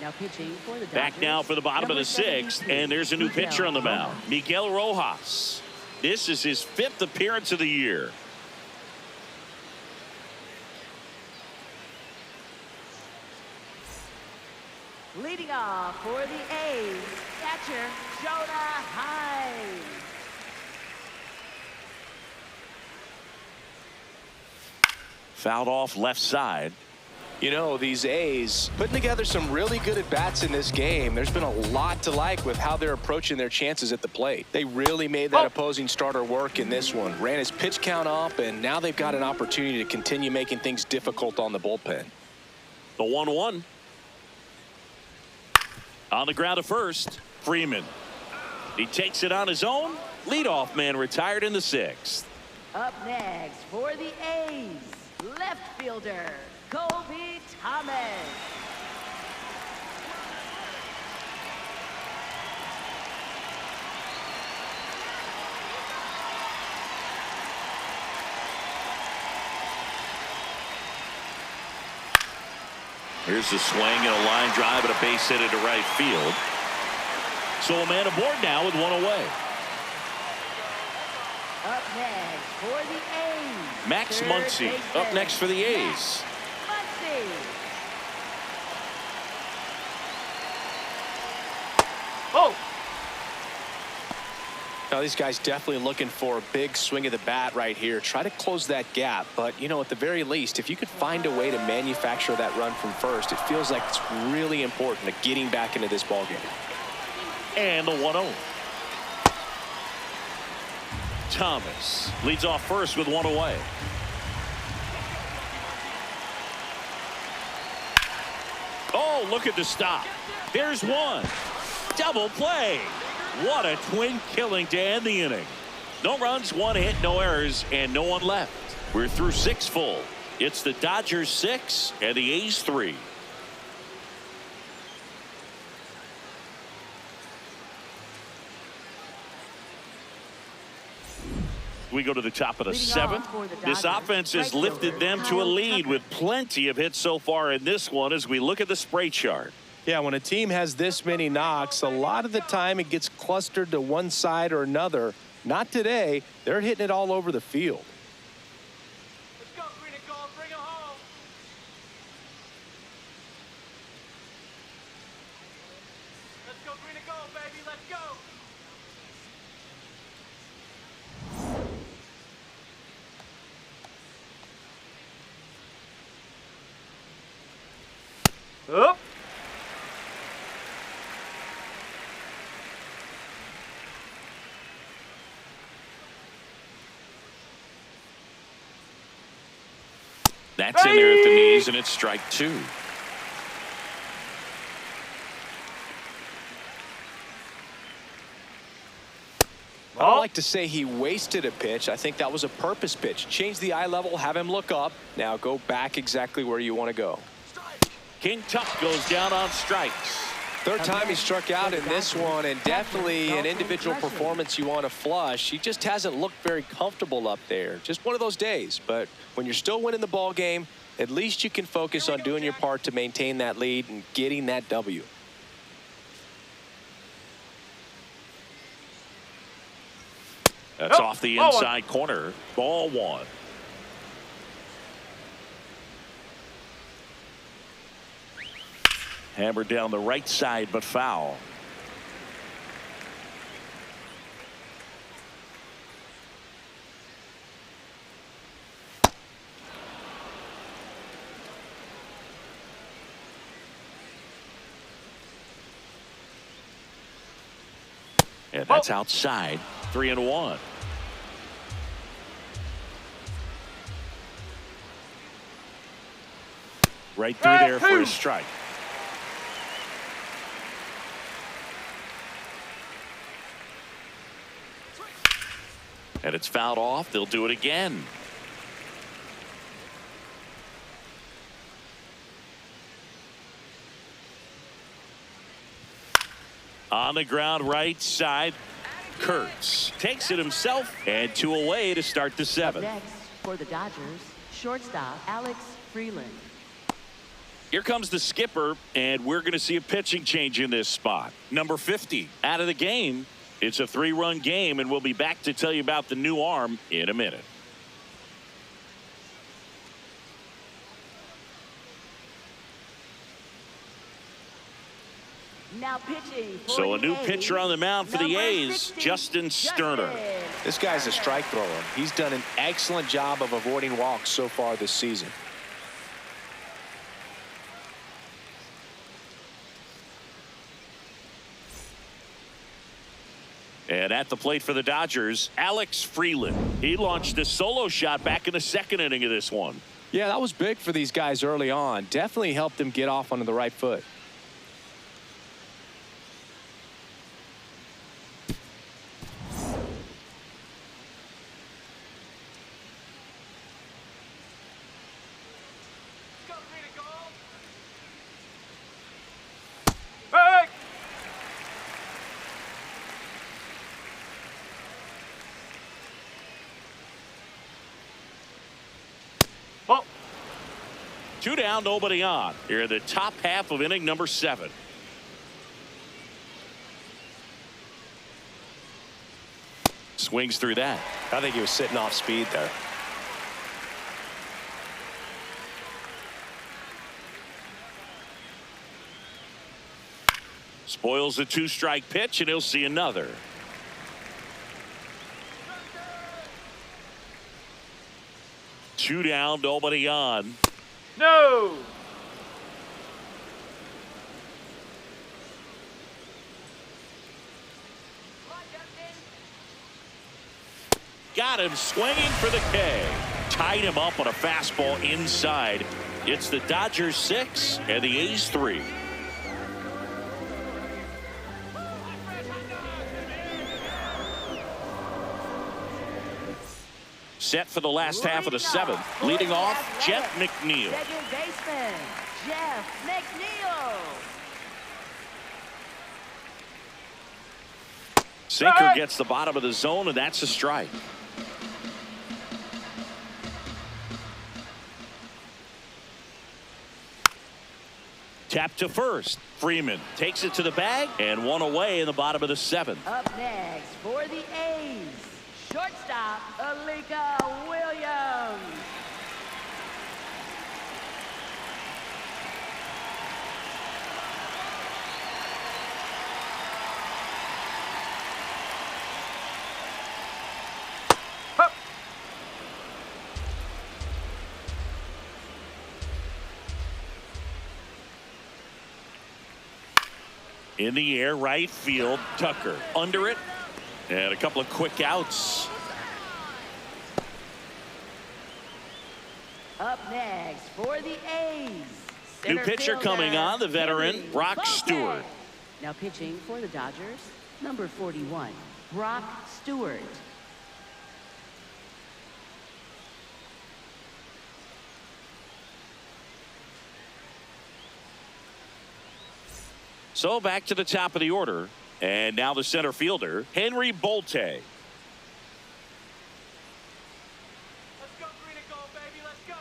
Now pitching for the Dodgers. Back now for the bottom of the sixth, and there's a new pitcher on the mound, Miguel Rojas. This is his 5th appearance of the year. Leading off for the A's, catcher Jonah Hines. Fouled off left side. You know, these A's putting together some really good at-bats in this game. There's been a lot to like with how they're approaching their chances at the plate. They really made that opposing starter work in this one. Ran his pitch count up, and now they've got an opportunity to continue making things difficult on the bullpen. The 1-1. On the ground to first, Freeman. He takes it on his own. Leadoff man retired in the 6th. Up next for the A's, left fielder Kobe Thomas. Here's the swing and a line drive and a base hit into right field. So a man aboard now with one away. Up next for the A's, Max Muncy up next for the A's. Muncy. Oh. Now, these guys definitely looking for a big swing of the bat right here. Try to close that gap. But, you know, at the very least, if you could find a way to manufacture that run from first, it feels like it's really important to getting back into this ballgame. And the 1-0. Thomas leads off first with one away. Oh, look at the stop. There's one. Double play. What a twin killing to end the inning. No runs, one hit, no errors, and no one left. We're through 6 full. It's the Dodgers 6 and the A's 3. We go to the top of the 7th. This offense has lifted them to a lead with plenty of hits so far in this one as we look at the spray chart. Yeah, when a team has this many knocks, a lot of the time it gets clustered to one side or another. Not today. They're hitting it all over the field. Let's go, green and gold, bring it home. Let's go, green and gold, baby, let's go. Up. That's in there at the knees, and it's strike 2. I don't like to say he wasted a pitch. I think that was a purpose pitch. Change the eye level, have him look up. Now go back exactly where you want to go. King Tuck goes down on strikes. Third time he struck out in this one, and definitely an individual performance you want to flush. He just hasn't looked very comfortable up there. Just one of those days. But when you're still winning the ball game, at least you can focus on doing your part to maintain that lead and getting that W. That's off the inside corner. Ball 1. Hammered down the right side, but foul. And that's outside. 3-1. Right through there for a strike. And it's fouled off. They'll do it again. On the ground right side, Kurtz takes it himself, and 2 away to start the 7th. Next for the Dodgers, shortstop Alex Freeland. Here comes the skipper, and we're going to see a pitching change in this spot. Number 50 out of the game. It's a 3-run game, and we'll be back to tell you about the new arm in a minute. Now pitching for So a the new A's, pitcher on the mound for the number A's, 60, Justin Sterner. This guy's a strike thrower. He's done an excellent job of avoiding walks so far this season. And at the plate for the Dodgers, Alex Freeland. He launched a solo shot back in the 2nd inning of this one. Yeah, that was big for these guys early on. Definitely helped them get off onto the right foot. Go, green and gold. Hey! Oh, 2 down, nobody on. Here in the top half of inning number 7. Swings through that. I think he was sitting off speed there. Spoils the 2-strike pitch, and he'll see another. Two down, nobody on. no! Got him swinging for the K. Tied him up on a fastball inside. It's the Dodgers 6 and the A's 3. Set for the last half of the seventh. Leading off, Jeff McNeil. Second baseman, Jeff McNeil. Sinker gets the bottom of the zone, and that's a strike. Tap to first. Freeman takes it to the bag, and one away in the bottom of the seventh. Up next for the A's, shortstop, Alika Williams. In the air, right field, Tucker under it, and a couple of quick outs. Up next for the A's, New center pitcher fielder, coming on, the veteran, Henry Brock Bolte. Stewart. Now pitching for the Dodgers, number 41, Brock Stewart. So back to the top of the order, and now the center fielder, Henry Bolte. Let's go green and gold, baby. Let's go.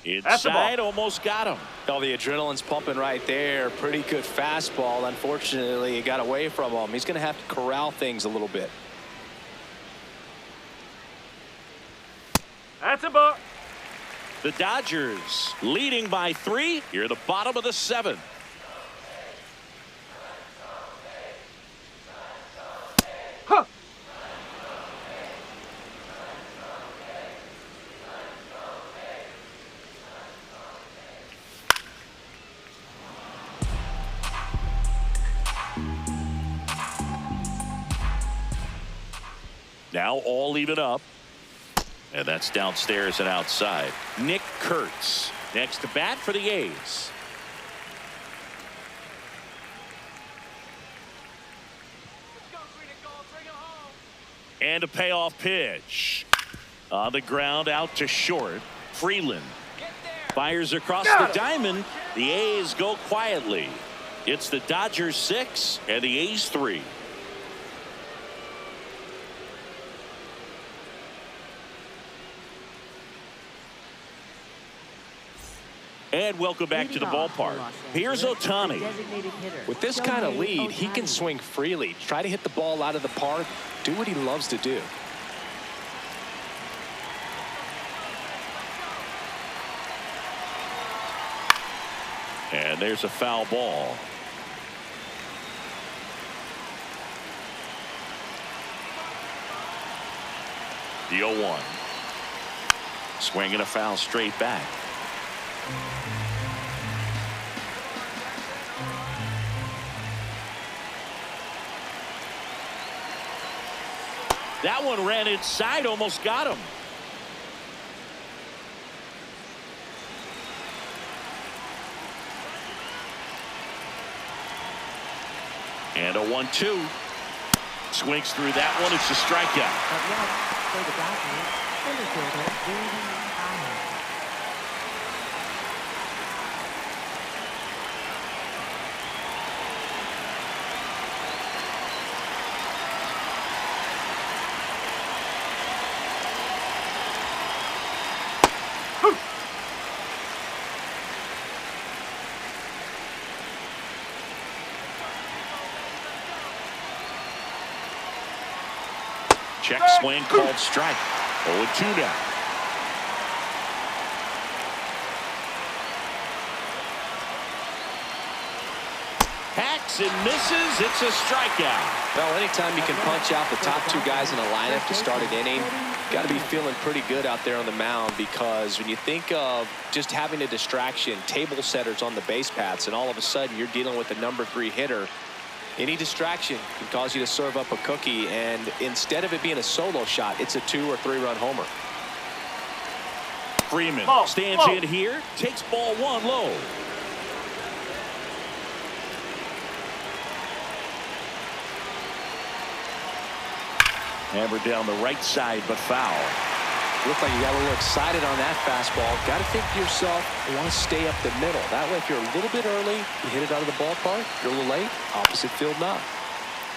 Inside, almost got him. Oh, the adrenaline's pumping right there. Pretty good fastball. Unfortunately, it got away from him. He's going to have to corral things a little bit. That's a ball. The Dodgers leading by 3 here at the bottom of the 7th. Huh. Now all even up. And that's downstairs and outside. Nick Kurtz next to bat for the A's. Let's go green and gold. Bring it home. And a payoff pitch. On the ground out to short. Freeland Get there. fires across Got the it. diamond. The A's go quietly. It's the Dodgers 6 and the A's 3. And welcome back to the ballpark. Here's Ohtani. With this kind of lead, he can swing freely, try to hit the ball out of the park, do what he loves to do. And there's a foul ball. The 0-1. Swinging a foul straight back. That one ran inside, almost got him. And a 1-2. Swings through that one. It's a strikeout. Up next for the Dodgers, center fielder, Ginn. Check swing called strike. 0-2 now. Hacks and misses. It's a strikeout. Well, anytime you can punch out the top two guys in a lineup to start an inning, got to be feeling pretty good out there on the mound, because when you think of just having a distraction, table setters on the base paths, and all of a sudden you're dealing with a number 3 hitter, any distraction can cause you to serve up a cookie, and instead of it being a solo shot, it's a 2 or 3 run homer. Freeman stands in here, takes ball 1 low. Hammered down the right side, but foul. Looked like you got a little excited on that fastball. Got to think to yourself, you want to stay up the middle. That way, if you're a little bit early, you hit it out of the ballpark. If you're a little late, opposite field knock.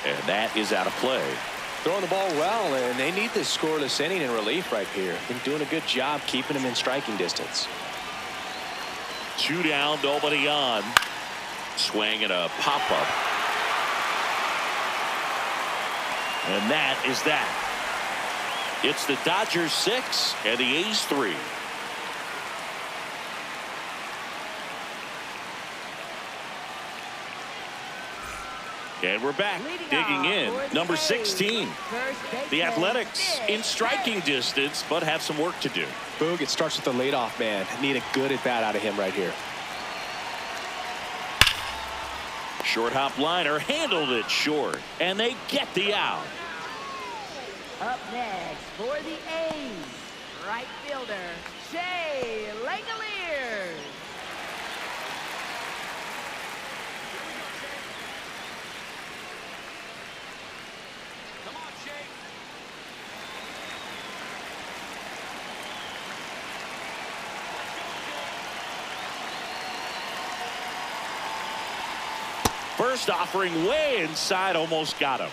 And that is out of play. Throwing the ball well, and they need this scoreless inning in relief right here. Been doing a good job keeping them in striking distance. 2 down, nobody on. Swing and a pop-up. And that is that. It's the Dodgers 6 and the A's 3. And we're back, digging in. Number 16, the Athletics in striking distance, but have some work to do. Boog, it starts with the leadoff man. Need a good at-bat out of him right here. Short hop liner handled it short, and they get the out. Up next for the A's, right fielder, Shea Langoliers. Come on, Shea. First offering way inside, almost got him.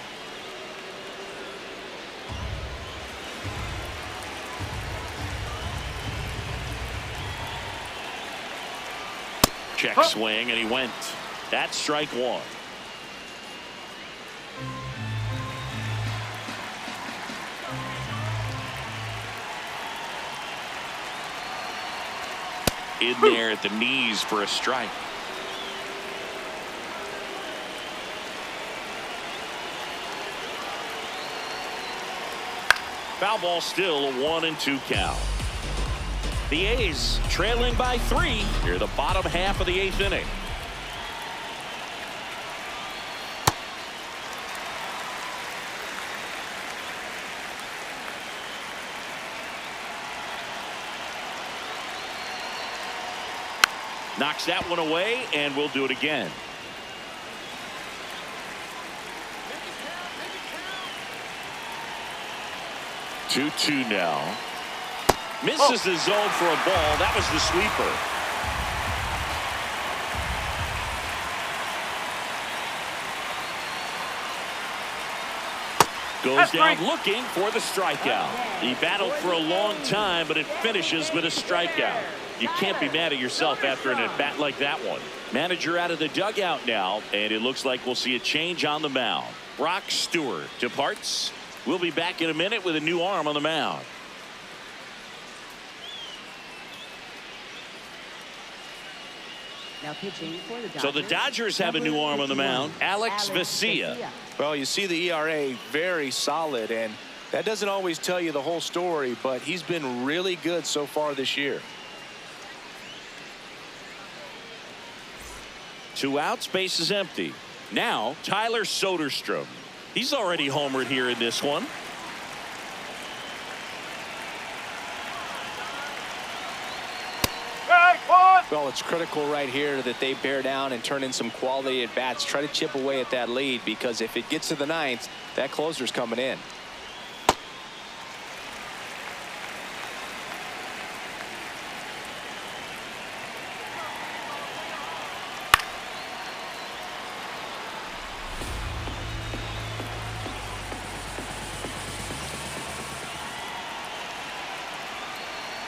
Check swing, and he went. That's strike one. In there at the knees for a strike. Foul ball, still a 1-2 count. The A's trailing by 3 near the bottom half of the 8th inning. Knocks that one away, and we'll do it again. Two now. Misses the zone for a ball. That was the sweeper. Goes down looking for the strikeout. He battled for a long time, but it finishes with a strikeout. You can't be mad at yourself after an at-bat like that one. Manager out of the dugout now, and it looks like we'll see a change on the mound. Brock Stewart departs. We'll be back in a minute with a new arm on the mound. Now pitching for the Dodgers. So the Dodgers have a new arm on the mound, Alex Vesia. Well, you see the ERA very solid, and that doesn't always tell you the whole story, but he's been really good so far this year. 2 outs, base is empty. Now Tyler Soderstrom. He's already homered here in this one. Well, it's critical right here that they bear down and turn in some quality at bats. Try to chip away at that lead, because if it gets to the 9th, that closer's coming in.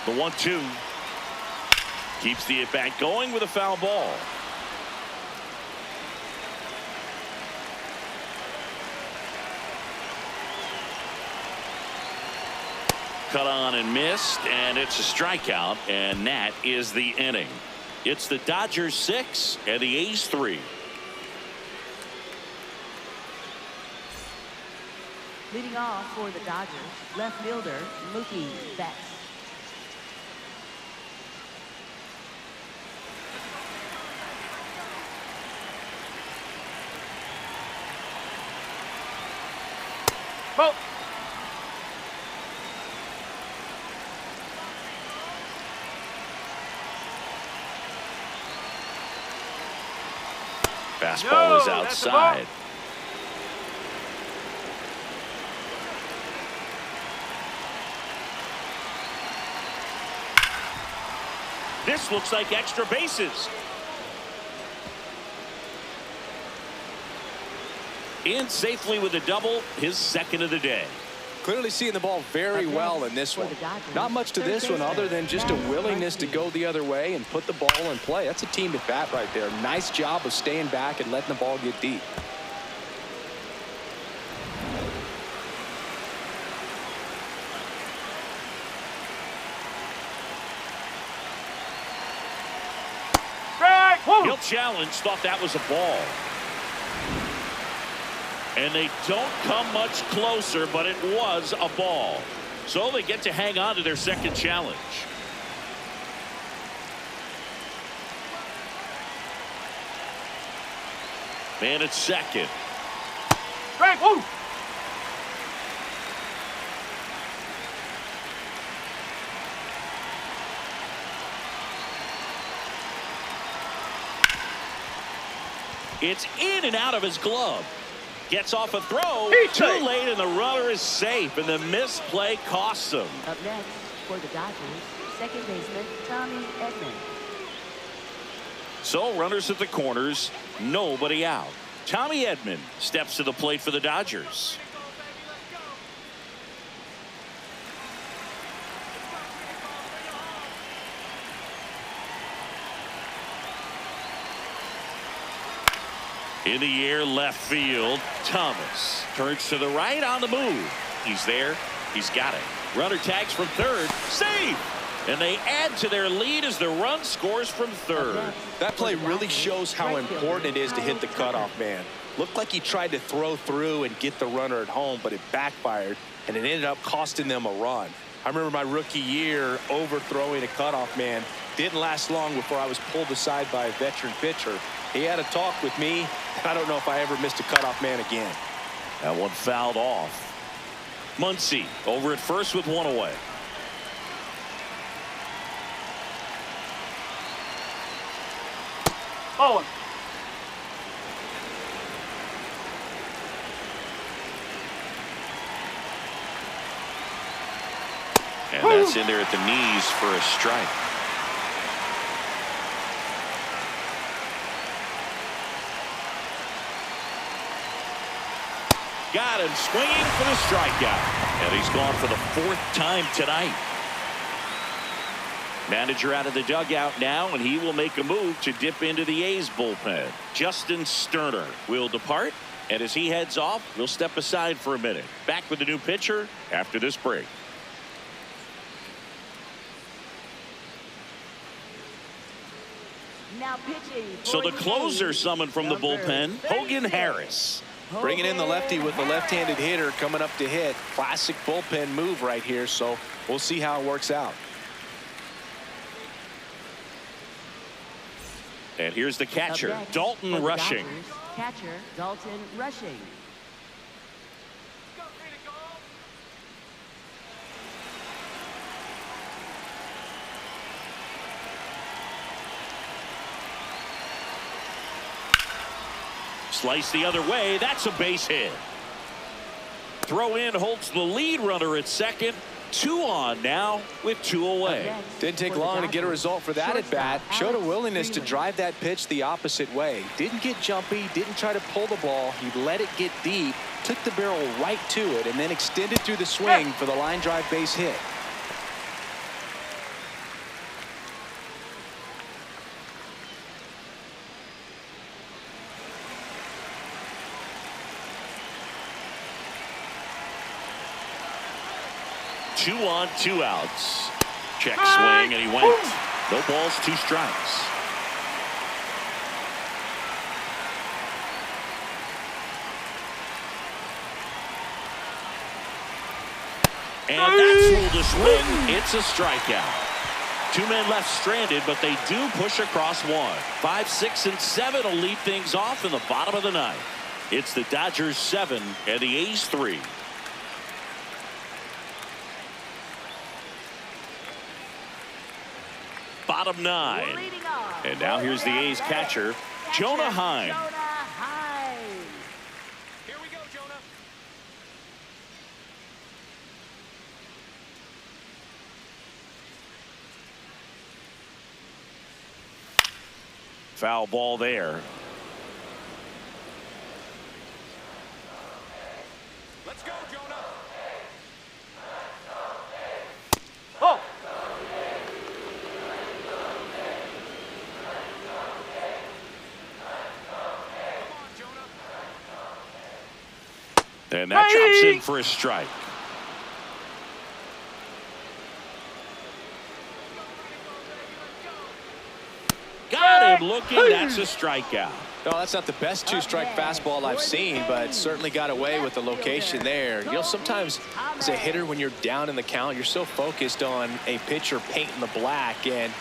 The 1-2. Keeps the at-bat going with a foul ball. Cut on and missed, and it's a strikeout, and that is the inning. It's the Dodgers 6 and the A's 3. Leading off for the Dodgers, left fielder Mookie Betts. Oh. Fastball is outside. This looks like extra bases. In safely with a double, his second of the day. Clearly seeing the ball very well in this one. Not much to this one other than just a willingness to go the other way and put the ball in play. That's a team at bat right there. Nice job of staying back and letting the ball get deep. He'll challenge, thought that was a ball. And they don't come much closer, but it was a ball. So they get to hang on to their second challenge. Man at second. Woo! It's in and out of his glove. Gets off a throw. Too late, and the runner is safe, and the misplay costs him. Up next for the Dodgers, second baseman Tommy Edman. So runners at the corners, nobody out. Tommy Edman steps to the plate for the Dodgers. In the air, left field. Thomas turns to the right on the move. He's there. He's got it. Runner tags from third. Save! And they add to their lead as the run scores from third. That play really shows how important it is to hit the cutoff man. Looked like he tried to throw through and get the runner at home, but it backfired, and it ended up costing them a run. I remember my rookie year overthrowing a cutoff man. Didn't last long before I was pulled aside by a veteran pitcher. He had a talk with me. I don't know if I ever missed a cutoff man again. That one fouled off. Muncy over at first with one away. Oh. And that's in there at the knees for a strike. Got him swinging for the strikeout. And he's gone for the fourth time tonight. Manager out of the dugout now, and he will make a move to dip into the A's bullpen. Justin Sterner will depart, and as he heads off, we'll step aside for a minute. Back with the new pitcher after this break. Now pitching. So the closer summoned from the bullpen, Hogan Harris. Bringing in the lefty with the left-handed hitter coming up to hit. Classic bullpen move right here, so we'll see how it works out. And here's the catcher, Dalton Rushing. Catcher Dalton Rushing. Go, three to go. Slice the other way. That's a base hit. Throw in holds the lead runner at second. 2 on now with 2 away. Didn't take long to get a result for that at bat. Showed a willingness to drive that pitch the opposite way. Didn't get jumpy, didn't try to pull the ball. He let it get deep, took the barrel right to it, and then extended through the swing for the line drive base hit. Two on, 2 outs. Check swing, and he went. No balls, 2 strikes. And that's ruled a swing. It's a strikeout. 2 men left stranded, but they do push across 1. 5, 6, and 7 will lead things off in the bottom of the 9th. It's the Dodgers 7 and the A's 3. Bottom 9. And now here's the A's catcher, Jonah Heim. Here we go, Jonah. Foul ball there. Let's go, Jonah. Oh. Come on, Jonah. And that drops in for a strike. Got him looking. That's a strikeout. No, that's not the best two-strike fastball I've seen, but certainly got away with the location there. You know, sometimes as a hitter, when you're down in the count, you're so focused on a pitcher painting the black, and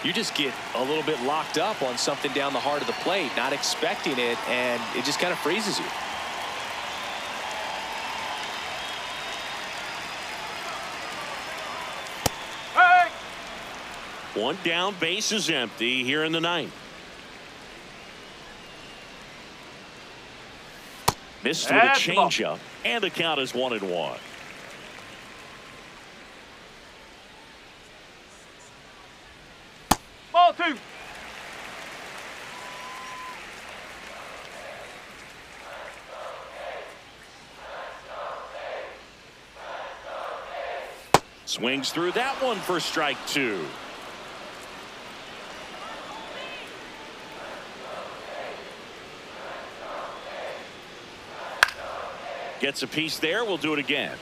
you just get a little bit locked up on something down the heart of the plate, not expecting it, and it just kind of freezes you. Hey. One down, base is empty here in the ninth. Missed with a That's the ball. changeup, and the count is 1-1. Ball 2. Swings through that one for strike 2. Gets a piece there. We'll do it again. Let's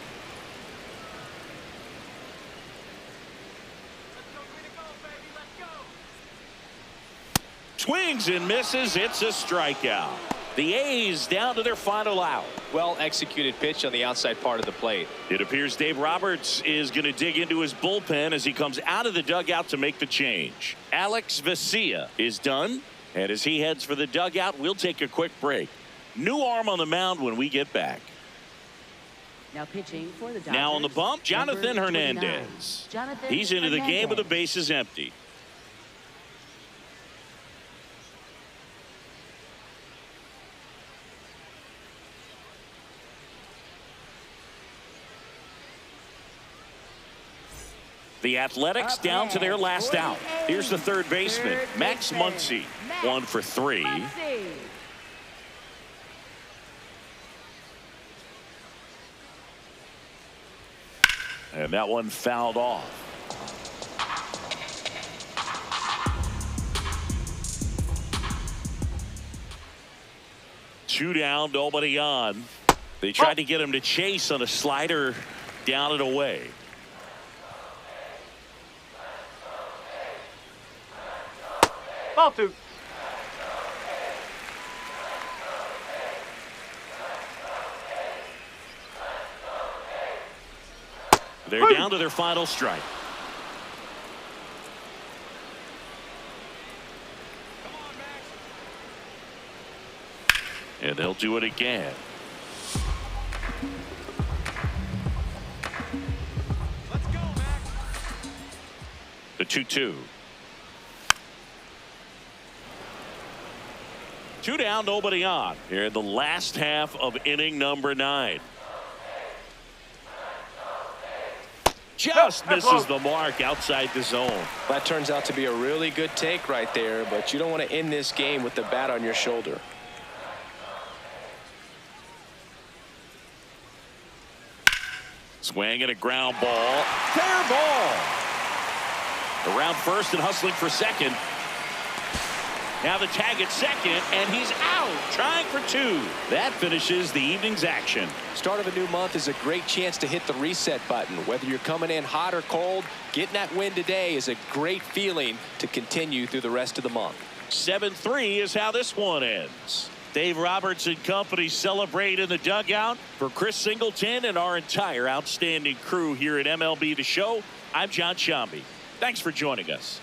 go, green and gold, baby. Let's go. Swings and misses. It's a strikeout. The A's down to their final out. Well executed pitch on the outside part of the plate. It appears Dave Roberts is going to dig into his bullpen as he comes out of the dugout to make the change. Alex Vesia is done, and as he heads for the dugout, we'll take a quick break. New arm on the mound when we get back. Now pitching for the Dodgers. Now on the bump, Jonathan number 29. Hernandez. Jonathan He's into the game with the Hernandez. bases empty. The Athletics down to their last out. Here's the third baseman, Max Muncy, 1 for 3. Muncy. And that one fouled off. Two down, nobody on. They tried to get him to chase on a slider down and away. Ball 2. They're down to their final strike. Come on, Max. And they'll do it again. Let's go, Max. The 2-2. Two down, nobody on. Here in the last half of inning number 9. Just misses the mark outside the zone. That turns out to be a really good take right there, but you don't want to end this game with the bat on your shoulder. Swing and a ground ball. Fair ball. Around first and hustling for second. Now the tag at second, and he's out, trying for 2. That finishes the evening's action. Start of a new month is a great chance to hit the reset button. Whether you're coming in hot or cold, getting that win today is a great feeling to continue through the rest of the month. 7-3 is how this one ends. Dave Roberts and company celebrate in the dugout. For Chris Singleton and our entire outstanding crew here at MLB The Show, I'm John Shambi. Thanks for joining us.